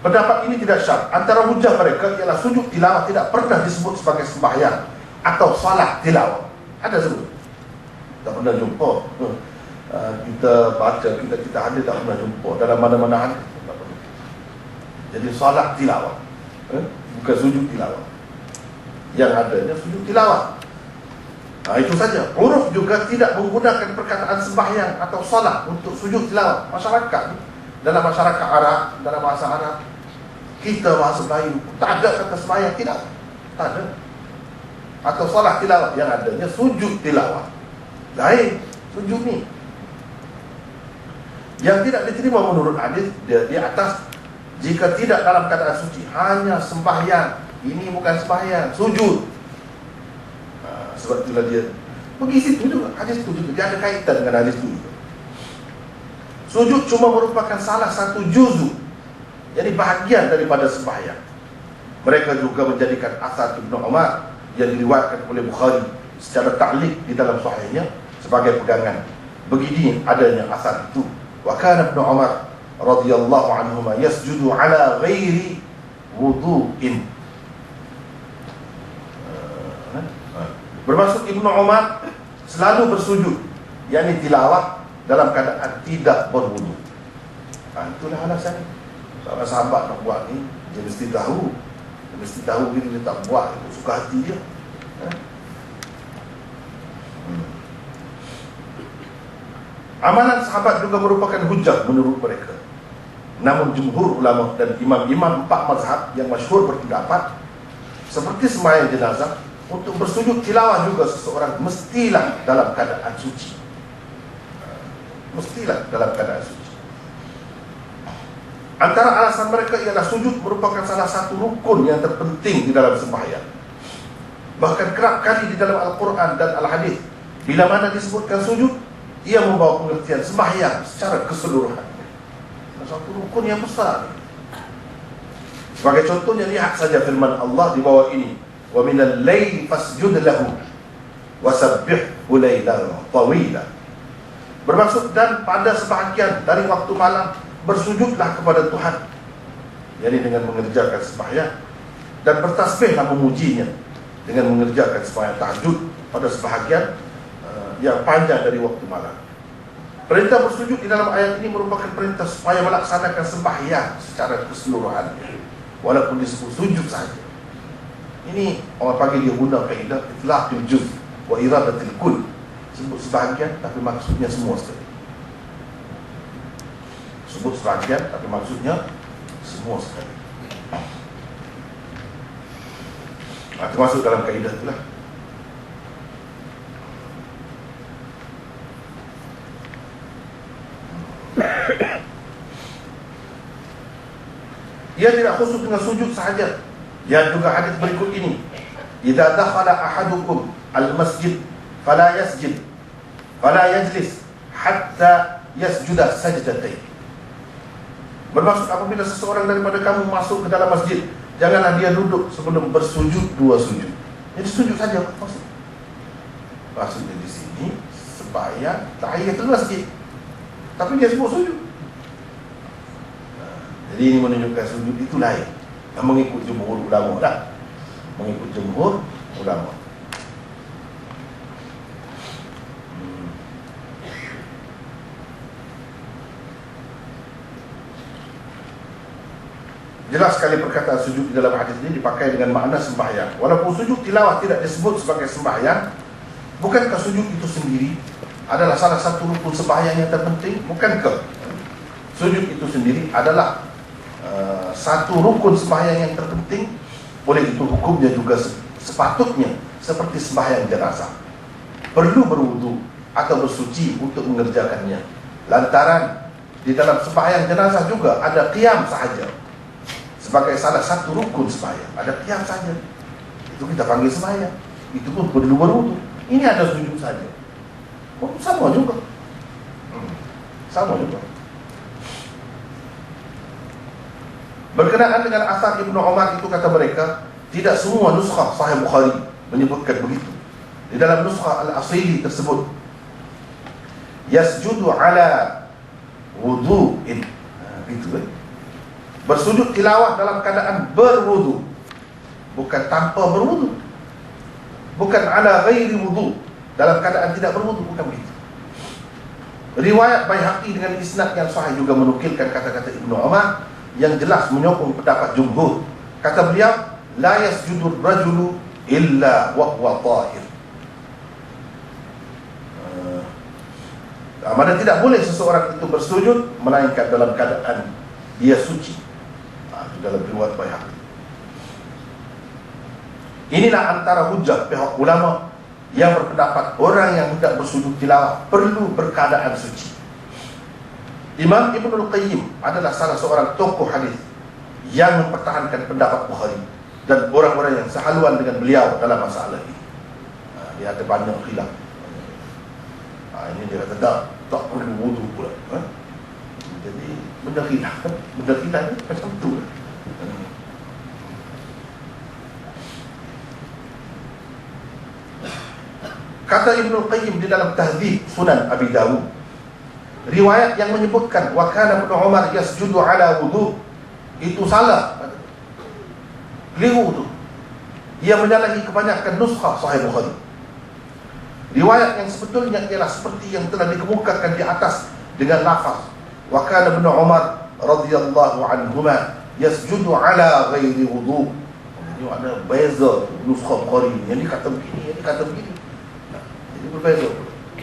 Pendapat ini tidak syah. Antara hujah mereka ialah sujud tilawah tidak pernah disebut sebagai sembahyang atau salat tilawah. Ada sebut? Tak pernah jumpa. Kita baca, kita ada tak pernah jumpa dalam mana-mana hadis. Jadi salat tilawah, bukan sujud tilawah. Yang adanya sujud tilawah. Itu saja. Huruf juga tidak menggunakan perkataan sembahyang atau salat untuk sujud tilawah. Masyarakat dalam masyarakat Arab, dalam bahasa Arab, kita bahasa Melayu tak ada kata sembahyang, tidak. Tak ada. Atau salat tilawah, yang adanya sujud tilawah. Lain sujud ni. Yang tidak diterima menurut hadis di atas, jika tidak dalam keadaan suci, hanya sembahyang. Ini bukan sembahyang, sujud. Sebab itulah dia pergi situ juga, hadis itu juga. Dia ada kaitan dengan hadis itu juga. Sujud cuma merupakan salah satu juzu, jadi bahagian daripada sembahyang. Mereka juga menjadikan asar Ibnu Umar yang diriwayatkan oleh Bukhari secara ta'liq di dalam sahihnya sebagai pegangan. Begini adanya asar itu. Wa kana Ibnu Umar radhiyallahu anhuma yasjudu ala ghairi wudu'in. Bermaksud Ibnu Umar selalu bersujud, yakni tilawah dalam keadaan tidak berwudu. Itulah alasan. Seorang sahabat nak buat ni, dia mesti tahu. Dia mesti tahu bila dia tak buat, itu suka hati dia. Amalan sahabat juga merupakan hujah menurut mereka. Namun jumhur ulama dan imam-imam 4 mazhab yang masyhur berpendapat seperti sembahyang jenazah, untuk bersujud tilawah juga seseorang mestilah dalam keadaan suci. Mestilah dalam keadaan suci. Antara alasan mereka ialah sujud merupakan salah satu rukun yang terpenting di dalam sembahyang. Bahkan kerap kali di dalam Al-Quran dan Al-Hadis, bila mana disebutkan sujud, ia membawa pengertian sembahyang secara keseluruhan. Satu rukun yang besar. Sebagai contohnya, lihat saja firman Allah di bawah ini. Wa minal laili fasjud lahu wasabbihhu lailan tawila. Bermaksud, dan pada sebahagian dari waktu malam bersujudlah kepada Tuhan, yakni dengan mengerjakan sembahyang, dan bertasbihlah memujinya dengan mengerjakan sembahyang tahajud pada sebahagian yang panjang dari waktu malam. Perintah bersujud di dalam ayat ini merupakan perintah supaya melaksanakan sembahyang secara keseluruhan, walaupun disebut sujud saja. Ini orang panggil dia guna kaedah itlaqul juz wa iradatul kull. Sebut sebahagian tapi maksudnya semua sekali. Sebut sebahagian tapi maksudnya semua sekali. Termasuk dalam kaedah itulah. Ia tidak khusus dengan sujud sahaja. Yang juga hadis berikut ini, idza dakhala ahadukum al-masjid fala yasjud fala yajlis hatta yasjuda sajdatain. Bermaksud, apabila seseorang daripada kamu masuk ke dalam masjid, janganlah dia duduk sebelum bersujud 2 sujud. Jadi sujud saja maksudnya di sini sembahyang, tahiyatul masjid, tapi dia sebut sujud. Jadi ini menunjukkan sujud itu lain. Mengikut jumhur ulama dah. Mengikut jumhur ulama. Jelas sekali perkataan sujud di dalam hadis ini dipakai dengan makna sembahyang. Walaupun sujud tilawah tidak disebut sebagai sembahyang, bukankah sujud itu sendiri adalah salah satu rukun sembahyang yang terpenting? Bukankah sujud itu sendiri adalah satu rukun sembahyang yang terpenting? Oleh itu hukumnya juga sepatutnya seperti sembahyang jenazah, perlu berwudu atau bersuci untuk mengerjakannya. Lantaran di dalam sembahyang jenazah juga ada qiyam sahaja sebagai salah satu rukun sembahyang, ada qiyam saja, itu kita panggil sembahyang. Itu pun perlu berwudu. Ini ada sujud saja, sama juga. Sama juga. Berkenaan dengan asar Ibnu Umar itu, kata mereka, tidak semua nuskah Sahih Bukhari menyebutkan begitu. Di dalam nuskah Al-Asili tersebut, yasjudu ala wudu'in, itu kan, bersujud tilawah dalam keadaan berwudu, bukan tanpa berwudu, bukan ala ghairi wudu, dalam keadaan tidak berwudu, bukan begitu. Riwayat Baihaqi dengan isnad yang sahih juga menukilkan kata-kata Ibnu Umar yang jelas menyokong pendapat jumhur. Kata beliau, la yasjudur rajulu illa wa huwa tahir. Mana tidak boleh seseorang itu bersujud melainkan dalam keadaan dia suci. Itu dalam riwayat Baihaqi. Inilah antara hujah pihak ulama yang berpendapat orang yang hendak bersujud tilawah perlu berkeadaan suci. Imam Ibnul Qayyim adalah salah seorang tokoh hadis yang mempertahankan pendapat Bukhari dan orang-orang yang sehaluan dengan beliau dalam masalah ini. Dia ada banyak khilaf. Ini dia kata tak perlu wudu pula. Jadi benda khilaf ni macam tu. Kata Ibnul Qayyim di dalam Tahdzib Sunan Abi Dawud, riwayat yang menyebutkan wa kana Ibnu Umar yasjudu ala wudu itu salah, keliru tu. Ia menyalahi kebanyakan nuskah Sahih Bukhari. Riwayat yang sebetulnya ialah seperti yang telah dikemukakan di atas dengan lafaz wa kana Ibnu Umar radhiyallahu anhuma yasjudu ala ghairi wudu. Ini ada beza nuskah Bukhari, yang ni kata begini, yang ni kata begini. Jadi berbeza.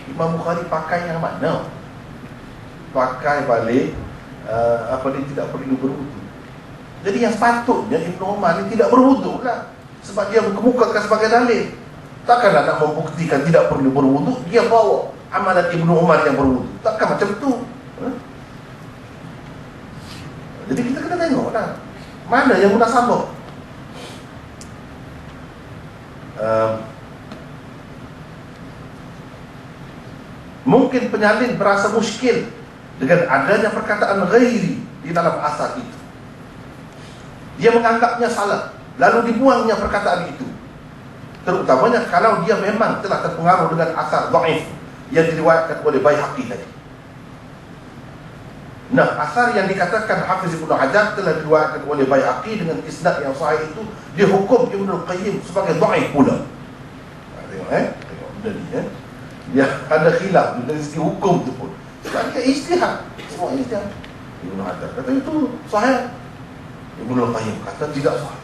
Imam Bukhari pakai yang mana? Pakai balik dia tidak perlu berwudu. Jadi yang sepatutnya Ibnu Umar ni tidak berwudu lah, sebab dia mengemukakan sebagai dalil. Takkanlah nak membuktikan tidak perlu berwudu, dia bawa amalan Ibnu Umar yang berwudu. Takkan macam tu. Jadi kita kena tengok lah mana yang munasabah. Mungkin penyalin berasa muskil dengan adanya perkataan ghairi di dalam asar itu. Dia menganggapnya salah, lalu dibuangnya perkataan itu, terutamanya kalau dia memang telah terpengaruh dengan asar dhaif yang diriwayatkan oleh Baihaqi tadi. Nah, asar yang dikatakan Hafiz Ibnu Hajar telah diriwayatkan oleh Baihaqi dengan isnad yang sahih itu dihukum Ibnul Qayyim sebagai dhaif pula. Tengok tengok benda ni dia ada khilaf dari segi hukum tu pun. Sebab dia ijtihad, semua ijtihad. Ibnu Hajar kata itu sahih, Ibnul Qayyim kata tidak sahih.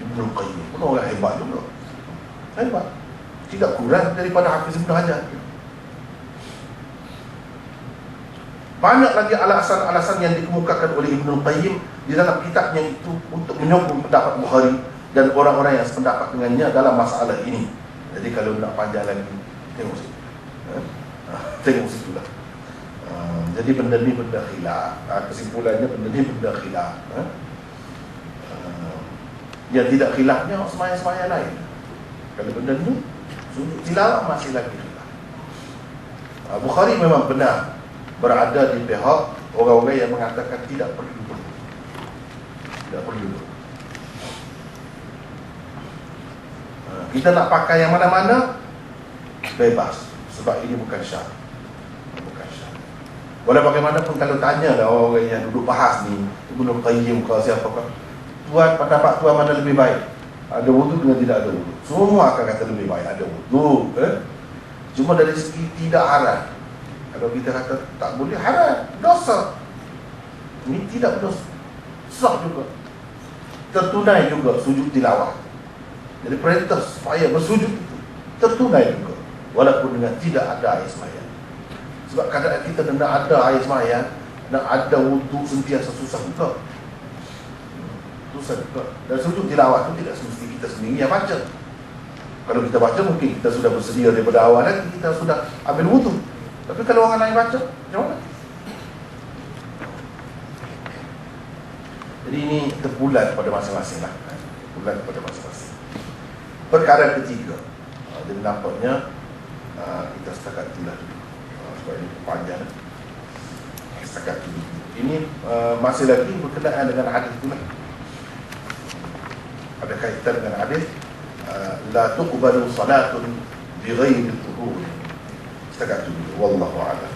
Ibnul Qayyim pun orang hebat juga, hebat, tidak kurang daripada Hafiz Ibnu Hajar. Banyak lagi alasan-alasan yang dikemukakan oleh Ibnul Qayyim di dalam kitabnya itu untuk menyokong pendapat Bukhari dan orang-orang yang sependapat dengannya dalam masalah ini. Jadi kalau nak panjang lagi, tengok situ. Tengok situ lah. Jadi benda ni benda khilaf. Kesimpulannya benda ni benda khilaf. Yang tidak khilafnya semaya-semaya lain. Kalau benda ni sujud tilawah masih lagi khilaf. Bukhari memang benar berada di pihak orang-orang yang mengatakan tidak perlu berwudu. Tidak perlu berwudu. Kita nak pakai yang mana-mana bebas. Sebab ini bukan syarat. Bukan syarat. Walau bagaimanapun kalau tanya lah orang yang duduk bahas ni, Ibnu Qayyim ke siapakah, tuan pendapat tuan mana lebih baik? Ada wudu dengan tidak ada wudu. Semua akan kata lebih baik ada wudu. Cuma dari segi tidak haram. Kalau kita kata tak boleh, haram, dosa. Ini tidak berdosa, sah juga, tertunai juga sujud tilawah. Jadi perintah supaya bersujud itu tertunai juga, walaupun dengan tidak ada air sembahyang. Sebab kadang kita kena ada air sembahyang, nak ada wudu sentiasa susah juga. Susah juga. Dan sujud tilawah itu tidak semesti kita sendiri yang baca. Kalau kita baca mungkin kita sudah bersedia daripada awal lagi, kita sudah ambil wudu. Tapi kalau orang lain baca, macam mana? Jadi ini terpulang pada masing-masing lah. Terpulang pada masing-masing. Perkara ketiga, jadi nampaknya kita setakat itulah dulu. Sebab ini panjang. Setakat dulu. Ini masih lagi berkenaan dengan hadis itulah. Ada kaitan dengan hadis la tuqbalu salatun bighairi tuhur. Setakat dulu. Wallahu a'lam.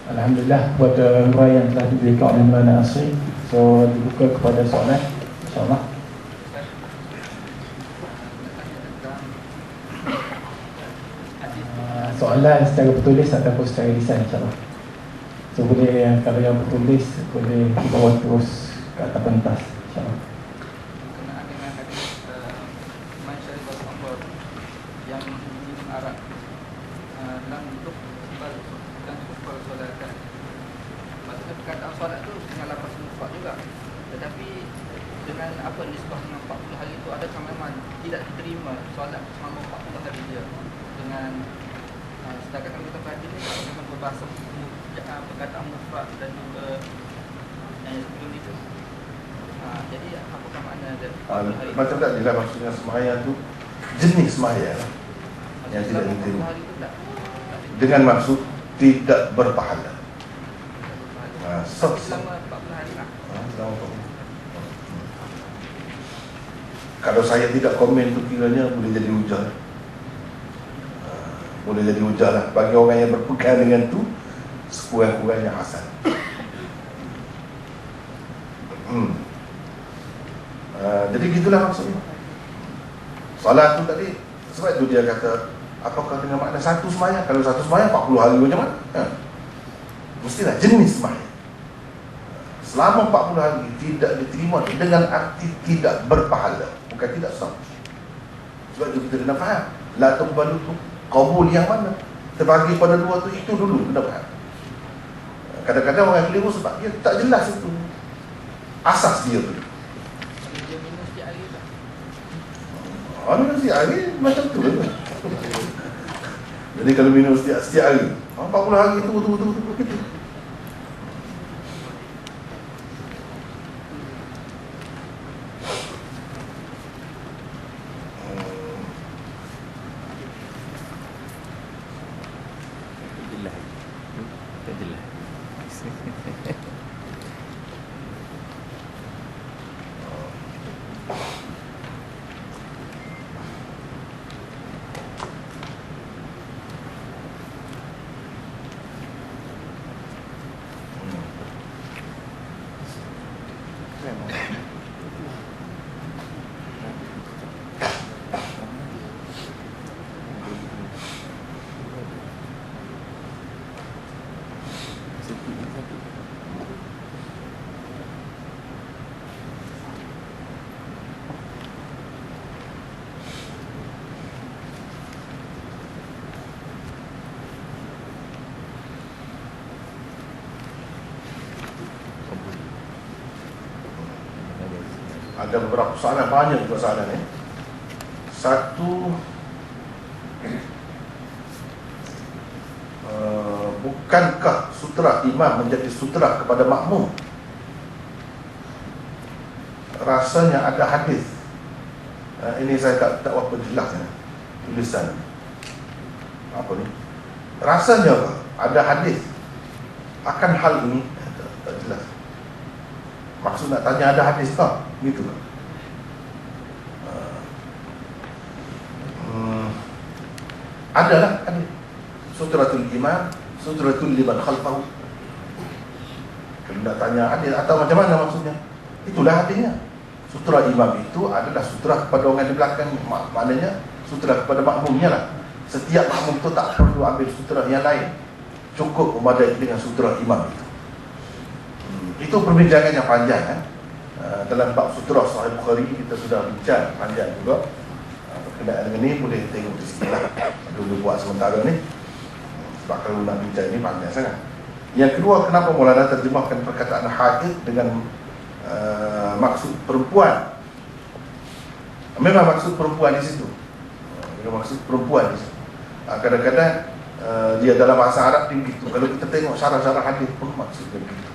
Alhamdulillah buat huraian yang telah diberikan oleh Maulana Asri. So dibuka kepada soalan, insyaAllah. Soalan secara bertulis ataupun secara lisan, insyaAllah. So boleh, kalau yang bertulis boleh dibawa terus ke atas pentas, insyaAllah. Berkenaan dengan hadis Man syaribal khamr yang minum arak lam tuqbal solatan. Maksudnya perkataan solat tu dengan lafaz mufrad juga. Tetapi dengan apa nisbah dengan 40 hari itu, adakah memang tidak diterima solat selama 40 hari dia? Dengan setakat kami kita perhati ni, kalau memang berbahasa perkataan mufrad dan juga yang sebelum itu. Jadi apakah makna dia? Macam tak jelas maksudnya sembahyang tu jenis sembahyang yang tidak diterima. Dengan maksud tidak berpahala. Selama 40 hari lah. Kalau saya tidak komen tu kiranya boleh jadi hujah. Boleh jadi hujah lah bagi orang yang berpegang dengan tu, sekurang-kurangnya hasan. Jadi gitulah maksudnya. Salat tu tadi, sebab itu dia kata, apakah dengan makna satu sembahyang? Kalau satu sembahyang 40 hari macam mana? Mestilah jenis sembahyang. Selama 40 hari tidak diterima dengan arti tidak berpahala, bukan tidak sah. Sebab itu kita kena faham, la tuqbalu tu qabul yang mana? Terbagi pada dua tu, itu dulu kena faham. Kadang-kadang orang keliru sebab dia tak jelas itu asas dia tu. Dia minum setiap hari tak? Minum setiap hari macam tu lah. Jadi kalau minum setiap hari 40 hari tu betul-betul begitu. Ada beberapa soalan, banyak juga soalan ni. Satu, bukankah sutera imam menjadi sutera kepada makmum? Rasanya ada hadis. Ini saya tak apa jelas ya, tulisan apa ni. Rasanya ada hadis akan hal ini, tak jelas. Maksud nak tanya ada hadis tak? Gitu kan. Adalah ada sutratul imam, sutratul liman khalfahu. Kalau nak tanya hadis atau macam mana maksudnya, itulah hadisnya. Sutra imam itu adalah sutra kepada orang di belakang, maknanya sutra kepada makmumnya lah. Setiap makmum itu tak perlu ambil sutra yang lain, cukup memadai dengan sutra imam itu. Itu perbincangan yang panjang kan. Dalam bab sutra Sahih Bukhari kita sudah bincang panjang juga. Berkenaan dengan ini boleh tengok di sini lah. Dulu buat sementara ni. Sebab kalau nak bincang ini panjang sangat. Yang kedua, kenapa Maulana terjemahkan perkataan haid dengan maksud perempuan? Memang maksud perempuan di situ. Memang maksud perempuan di situ. Kadang-kadang dia dalam bahasa Arab dia begitu. Kalau kita tengok syarah-syarah hadis pun maksudnya begitu.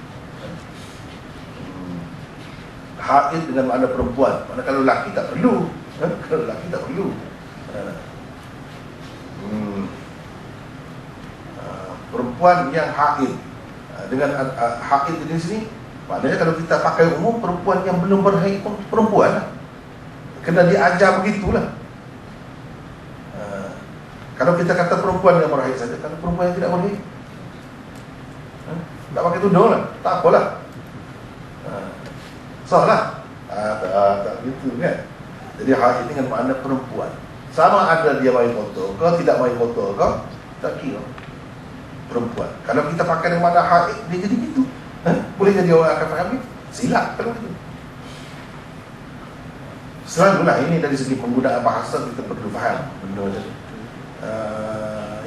Haid dengan makna perempuan. Mana kalau lelaki tak perlu. Kalau lelaki tak perlu. Perempuan yang haid. Dengan haid di sini, maknanya kalau kita pakai umum, perempuan yang belum berhaid pun perempuan lah. Kena diajar begitulah. Kalau kita kata perempuan yang berhaid saja, kalau perempuan yang tidak berhaid, tak pakai tudung lah, tak apalah, sah lah. Tak gitu kan. Jadi haid dengan makna perempuan. Sama ada dia main kotor ke tidak main kotor ke, tak kira, perempuan. Kalau kita pakai dengan makna haid, dia jadi gitu. Boleh jadi orang akan faham ni? Silap kalau gitu. Selalulah ini dari segi penggunaan bahasa kita perlu faham benda macam ni.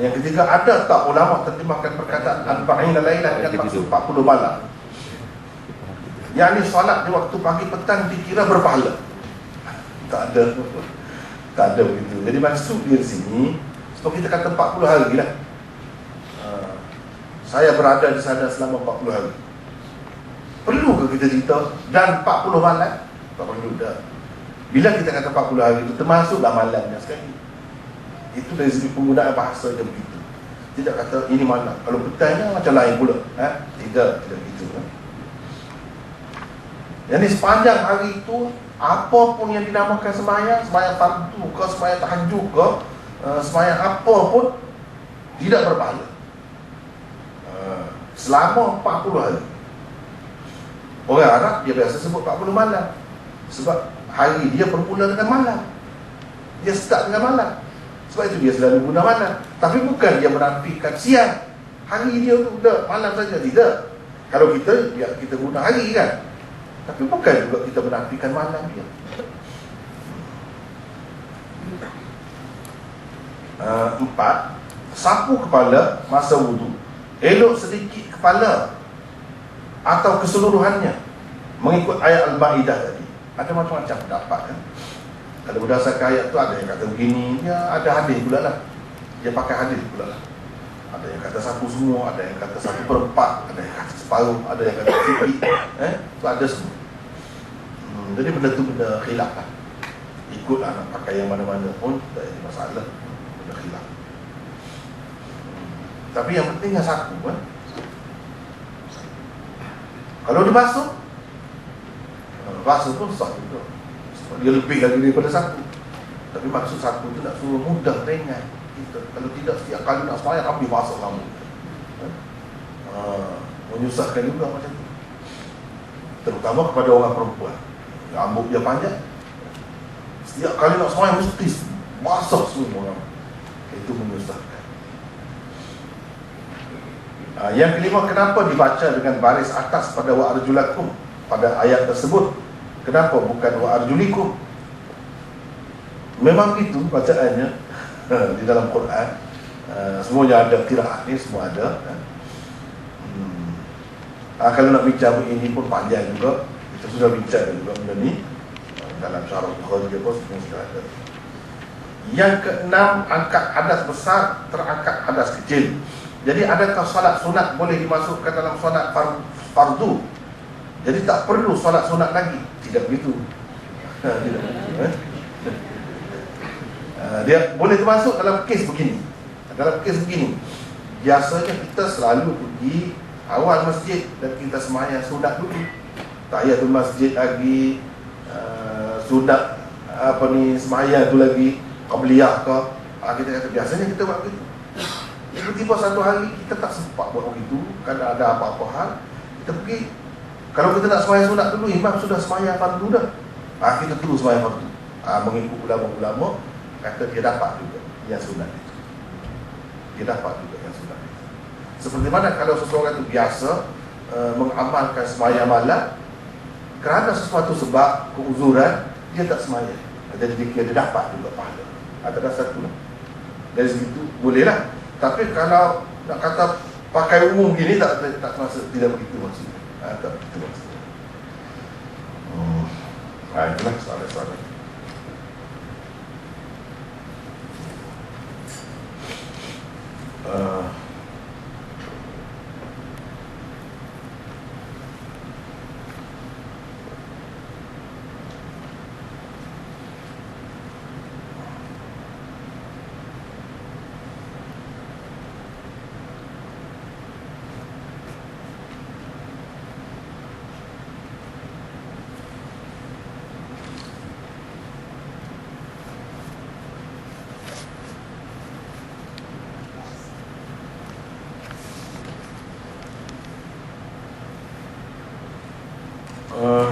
Yang ketiga, ada tak ulama terjemahkan perkataan arba'ina lailah dengan maksud 40 malam? Yang ni solat di waktu pagi petang dikira berpahala? Tak ada. Tak ada begitu. Jadi maksud dia di sini, sebab kita kata 40 hari lah. Saya berada di sana selama 40 hari. Perlu ke kita cerita dan 40 malam? Tak perlu dah. Bila kita kata 40 hari itu termasuklah malamnya sekali. Itu dari segi penggunaan bahasa dia begitu. Tidak kata ini malam. Kalau petangnya macam lain pula. Tidak begitu. Jadi sepanjang hari itu, apapun yang dinamakan sembahyang, sembahyang fardu ke, sembahyang tahajud ke, sembahyang apa pun tidak berpahala. Selama 40 hari. Orang Arab dia biasa sebut 40 malam. Sebab hari dia bermula dengan malam. Dia start dengan malam. Sebab itu dia selalu guna malam. Tapi bukan dia menafikan siang. Hari dia tu dah malam saja. Tidak. Kalau kita, ya kita guna hari kan. Tapi bukan juga kita menafikan malam dia. Empat, sapu kepala masa wudu. Elok sedikit kepala atau keseluruhannya mengikut ayat Al-Ma'idah tadi. Ada macam-macam pendapat kan. Kalau berdasarkan ayat tu ada yang kata begini, ya ada hadis pula lah. Dia pakai hadis pula lah. Ada yang kata sapu semua, ada yang kata 1/4, ada yang kata separuh, ada yang kata sikit. Tu ada semua. Jadi benda tu benda khilaf lah. Ikutlah nak pakai yang mana-mana pun tak ada masalah. Benda khilaf. Tapi yang penting yang sapu kan. Kalau dia basuh pun sah juga. Sebab dia lebih lagi daripada satu. Tapi maksud satu tu nak suruh mudah, ringan kita. Kalau tidak setiap kali nak sembahyang habis basah rambut. Menyusahkan juga macam tu. Terutama kepada orang perempuan. Rambut dia panjang. Setiap kali nak sembahyang mesti basah semua rambut. Itu menyusahkan. Yang kelima, kenapa dibaca dengan baris atas pada wa arjulakum pada ayat tersebut? Kenapa bukan wa arjulikum? Memang itu bacaannya di dalam Quran. Semuanya ada, qiraat ni semua ada. Kalau nak bincang ini pun panjang juga. Kita sudah bincang juga benda ni dalam syarah Bukhari dia pun semua sudah ada. Yang keenam, angkat hadas besar terangkat hadas kecil. Jadi adakah solat sunat boleh dimasukkan dalam solat fardu? Jadi tak perlu solat sunat lagi? Tidak begitu. Dia boleh termasuk dalam kes begini. Dalam kes begini, biasanya kita selalu pergi awal masjid dan kita sembahyang sunat dulu. tahiyatul masjid lagi, sunat sembahyang tu lagi, qabliyah ke, kita kata biasanya kita buat begitu. Tiba-tiba satu hari kita tak sempat buat begitu, kadang ada apa-apa hal, kita pergi. Kalau kita nak sembahyang sunat dulu, imam sudah sembahyang fardu dah, kita terus sembahyang fardu. Mengikut ulama-ulama kata dia dapat juga yang sunat itu. Dia dapat juga yang sunat itu. Seperti mana kalau seseorang itu biasa mengamalkan sembahyang malam, kerana sesuatu sebab keuzuran dia tak sembahyang, jadi dia dapat juga pahala. Ada dasar tu lah. Dari segitu bolehlah. Tapi kalau nak kata pakai umum gini tak maksud, tidak begitu maksudnya. Tak begitu maksudnya. Itulah soalan-soalan.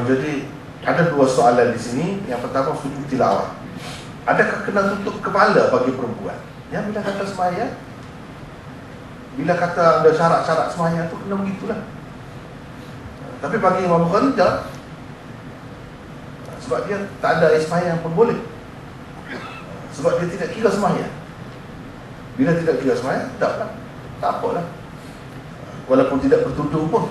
Jadi ada dua soalan di sini. Yang pertama, sujud tilawah. Adakah kena tutup kepala bagi perempuan? Ya, bila kata sembahyang, bila kata ada syarat-syarat sembahyang tu kena begitulah. Tapi bagi Imam Bukhari tak. Sebab dia tak ada sembahyang pun boleh. Sebab dia tidak kira sembahyang. Bila tidak kira sembahyang, tak apalah. Walaupun tidak bertudung pun.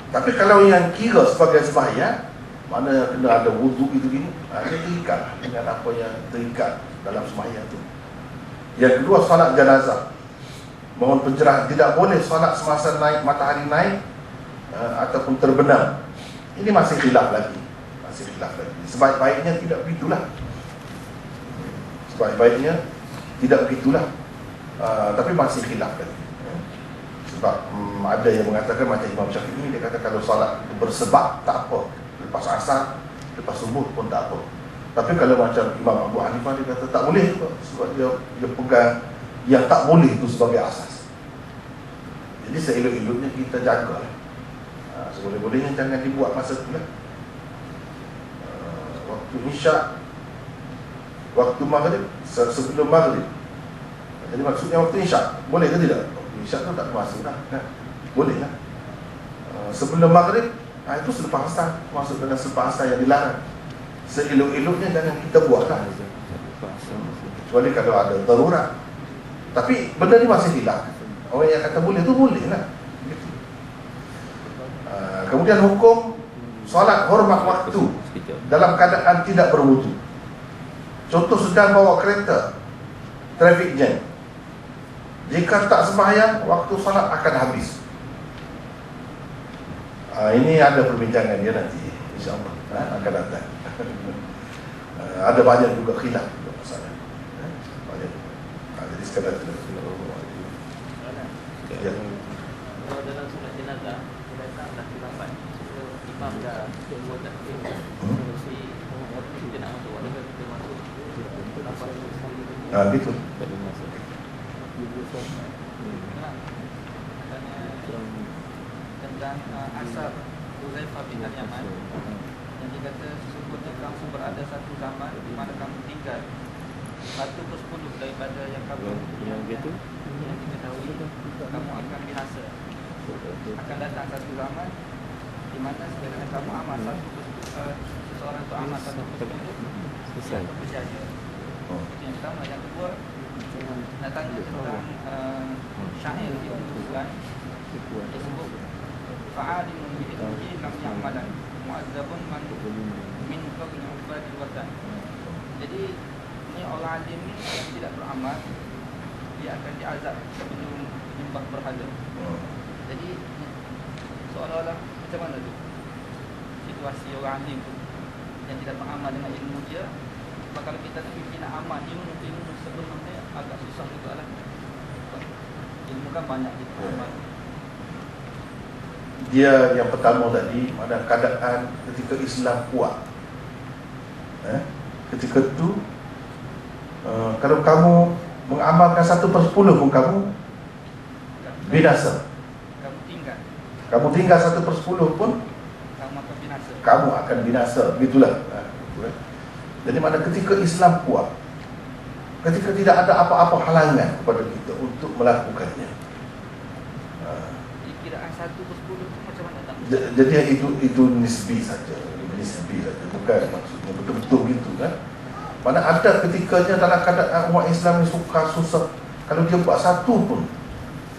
Tapi kalau yang kira sebagai sembahyang, mana kena ada wuduk itu gini, dia terikat dengan apa yang terikat dalam sembahyang itu. Yang kedua, solat jenazah. Mohon pencerahan, tidak boleh solat semasa matahari naik ataupun terbenam. Ini masih khilaf lagi. Sebaik-baiknya tidak begitulah. Tapi masih khilaf lagi. Sebab ada yang mengatakan macam Imam Syafi'i, dia kata kalau solat bersebab tak apa, lepas asar, lepas subuh pun tak apa. Tapi kalau macam Imam Abu Hanifah, dia kata tak boleh juga. Sebab dia pegang yang tak boleh itu sebagai asas. Jadi seelok-eloknya kita jagalah. Seboleh-bolehnya jangan dibuat masa tu lah. Waktu isyak, waktu maghrib, sebelum maghrib. Jadi maksudnya waktu isyak, boleh ke tidak? Isyak tu tak termasuk dah, kan? Boleh lah. Sebelum maghrib, itu selepas asar, masuk dalam selepas asar yang dilarang. Seelok-eloknya jangan kita buat lah. Kecuali kalau ada darurat. Tapi benda ni masih hilang. Orang yang kata boleh tu boleh lah. Kemudian hukum solat hormat waktu dalam keadaan tidak berwudu. Contoh sedang bawa kereta, traffic jam. Jika tak sembahyang, waktu solat akan habis. Ini ada perbincangan dia nanti, insyaAllah akan datang. Ada banyak juga khilaf juga masalah. Banyak. Jadi sekadar itu. Ya. Kalau dalam solat jenazah, datang dah khilafan. Imam dah buat takbir. Si kita nak masuk, walaupun kita masuk khilafan Betul. Tentang asar Huzaifah bin Al-Yaman yang dikata sesungguhnya kamu berada satu zaman di mana kamu tinggal 1/10 daripada yang kamu yang diketahui kamu akan binasa. Akan datang satu zaman di mana sekiranya kamu amal seseorang itu amal 1/10 yang berjaya. Yang pertama. Yang kedua, nak tanya tentang syair di Al-Quran. Dia sebut fa'alimun bi'ilmihi lam ya'malan mu'azzabun man min qabli ubadil watan. Jadi ini orang alim ni yang tidak beramal, dia akan diazab sebelum menyembah berhala. Jadi seolah-olah macam mana tu situasi orang alim tu yang tidak beramal dengan ilmu dia. Sebab kalau kita nak amal ilmu sebenarnya agak susah juga lah. Ilmu kan banyak kita amal. dia yang pertama tadi, mana keadaan ketika Islam kuat. Ketika itu kalau kamu mengamalkan 1/10 pun kamu binasa. Kamu tinggal 1/10 pun kamu akan binasa. Begitulah. Jadi mana ketika Islam kuat, ketika tidak ada apa-apa halangan kepada kita untuk melakukannya. Kiraan 1/10 tu macam mana tak? Jadi itu nisbi saja, bukan maksudnya betul-betul gitu kan. Mana ada ketikanya dalam keadaan umat Islam yang suka susah, kalau dia buat 1 pun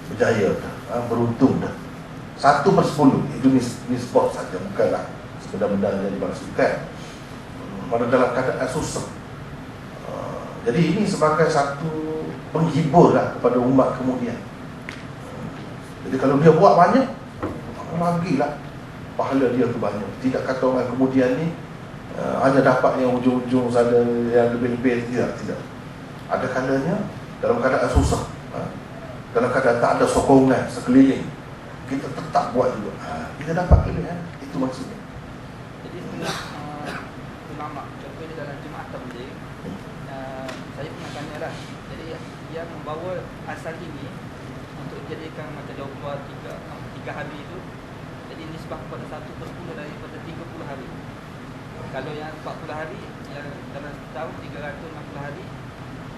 berjaya dah, beruntung dah. 1/10 itu nisbah saja, bukanlah sebenar-benar yang dimaksudkan. Mana dalam keadaan susah. Jadi ini sebagai satu penghibur lah kepada umat kemudian. Jadi kalau dia buat banyak, lagi lah pahala dia tu banyak. Tidak kata orang kemudian ni hanya dapat yang ujung-ujung saja, yang lebih-lebih. Tidak. Ada kalanya dalam keadaan susah, dalam keadaan tak ada sokongan sekeliling, kita tetap buat juga. Kita dapat kelebihan. Itu maksudnya. Jadi setengah ulama, contohnya dalam Jumaat Tabligh, saya pernah tanya lah. Jadi yang membawa asal ini untuk jadikan macam jawapan 3 hari itu, jadi nisbah kepada 1/10 daripada 30 hari. Kalau yang 40 hari, yang dalam tahun 360 hari,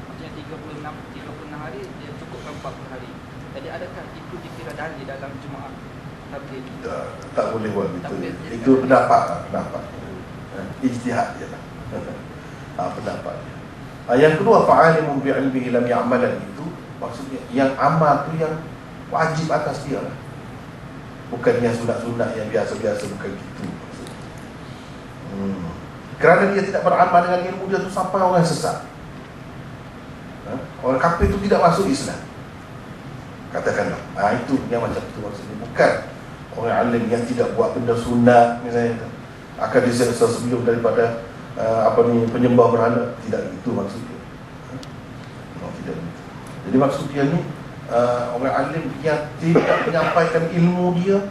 maksudnya 36 hari, dia cukupkan 40 hari. Jadi adakah itu dikira dalil dalam Jumaat Tabligh? Tak boleh buat begitu. Itu pendapat. Ijtihad je lah. Pendapat dia. Yang kedua, fa'alimun bi'ilmihi lam ya'malan, itu maksudnya yang amal tu yang wajib atas dia lah. Bukan yang sunat-sunat yang biasa-biasa, bukan gitu maksudnya. Kerana dia tidak beramal dengan ilmu dia tu sampai orang sesat. Orang kafir tu tidak masuk Islam, katakanlah. Itu yang macam tu maksudnya. Bukan orang alim yang tidak buat benda sunat misalnya akan diseksa sebelum daripada penyembah berhala. Tidak itu maksudnya. Tidak itu. Jadi maksud dia ni orang alim yang tidak menyampaikan ilmu dia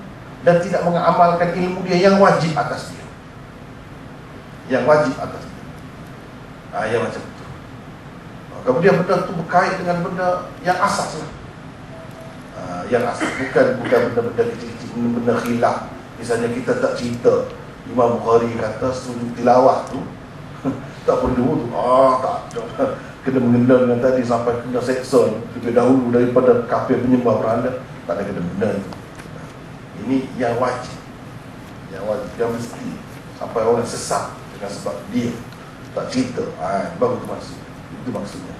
dan tidak mengamalkan ilmu dia yang wajib atas dia. Yang wajib atas dia. Yang macam itu. Kemudian benda tu berkait dengan benda yang asas lah. Yang asas, bukan benda-benda kecil-kecil, benda khilaf. Misalnya kita tak cerita Imam Bukhari kata sujud tilawah tu tak perlu tu. Tak kena mengenal dengan tadi sampai kena seksa lebih dahulu daripada kafir penyembah berhala. Tak ada kena benda tu. Ini yang wajib, yang mesti, sampai orang sesat dengan sebab dia tak cerita. Baru tu maksud. Itu maksudnya.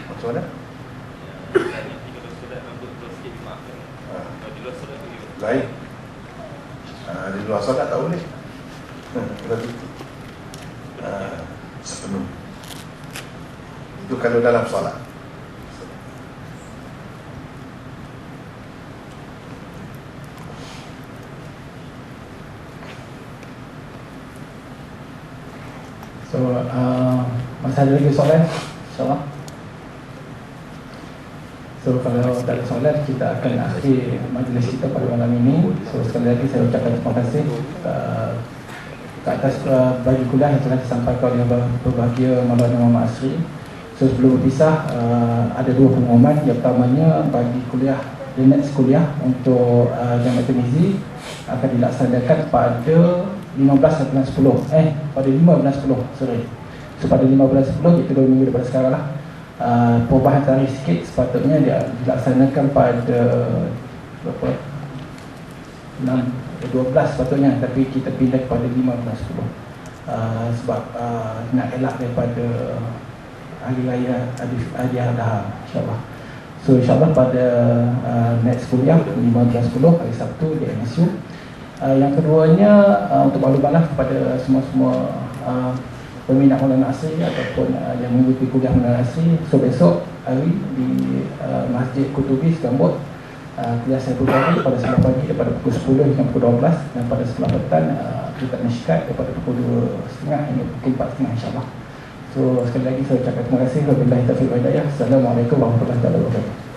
Macam mana? Lain. Di luar solat tak boleh. Sepenuh. Itu kalau dalam solat. So, masih ada lagi soalan? InsyaAllah. So, kalau tak ada soalan, kita akan akhir majlis kita pada malam ini. So, sekali lagi saya ucapkan terima kasih ke atas bagi kuliah yang telah disampaikan oleh berbahagia Maulana Muhammad Asri. So, sebelum berpisah, ada 2 pengumuman. Yang pertamanya, bagi kuliah, the next kuliah untuk Jamiat Tirmizi akan dilaksanakan pada 15 bulan 10. Pada 5 bulan 10, sorry. So pada 5 bulan 10, itu 2 minggu daripada sekarang lah. Perubahan tarikh sikit, sepatutnya dia dilaksanakan pada berapa? 12 sepatutnya, tapi kita pindah kepada 5 bulan 10. Sebab nak elak daripada hari raya Adi Adha, insyaAllah. So insyaAllah pada next kuliah 5 bulan 10, hari Sabtu di MSU. Yang keduanya, untuk maklumatlah kepada semua-semua peminat Maulana Asri ataupun yang mengikuti kuliah Maulana Asri. So besok hari di Masjid Kutubis Gambut, kuliah saya berbagi pada 9 pagi daripada pukul 10 hingga pukul 12, dan pada sebelah petang kita menyikat daripada pukul 2.30 hingga pukul 4.30 insyaAllah. So sekali lagi saya ucapkan terima kasih. Wabillahi taufiq wal hidayah. Assalamualaikum warahmatullahi wabarakatuh.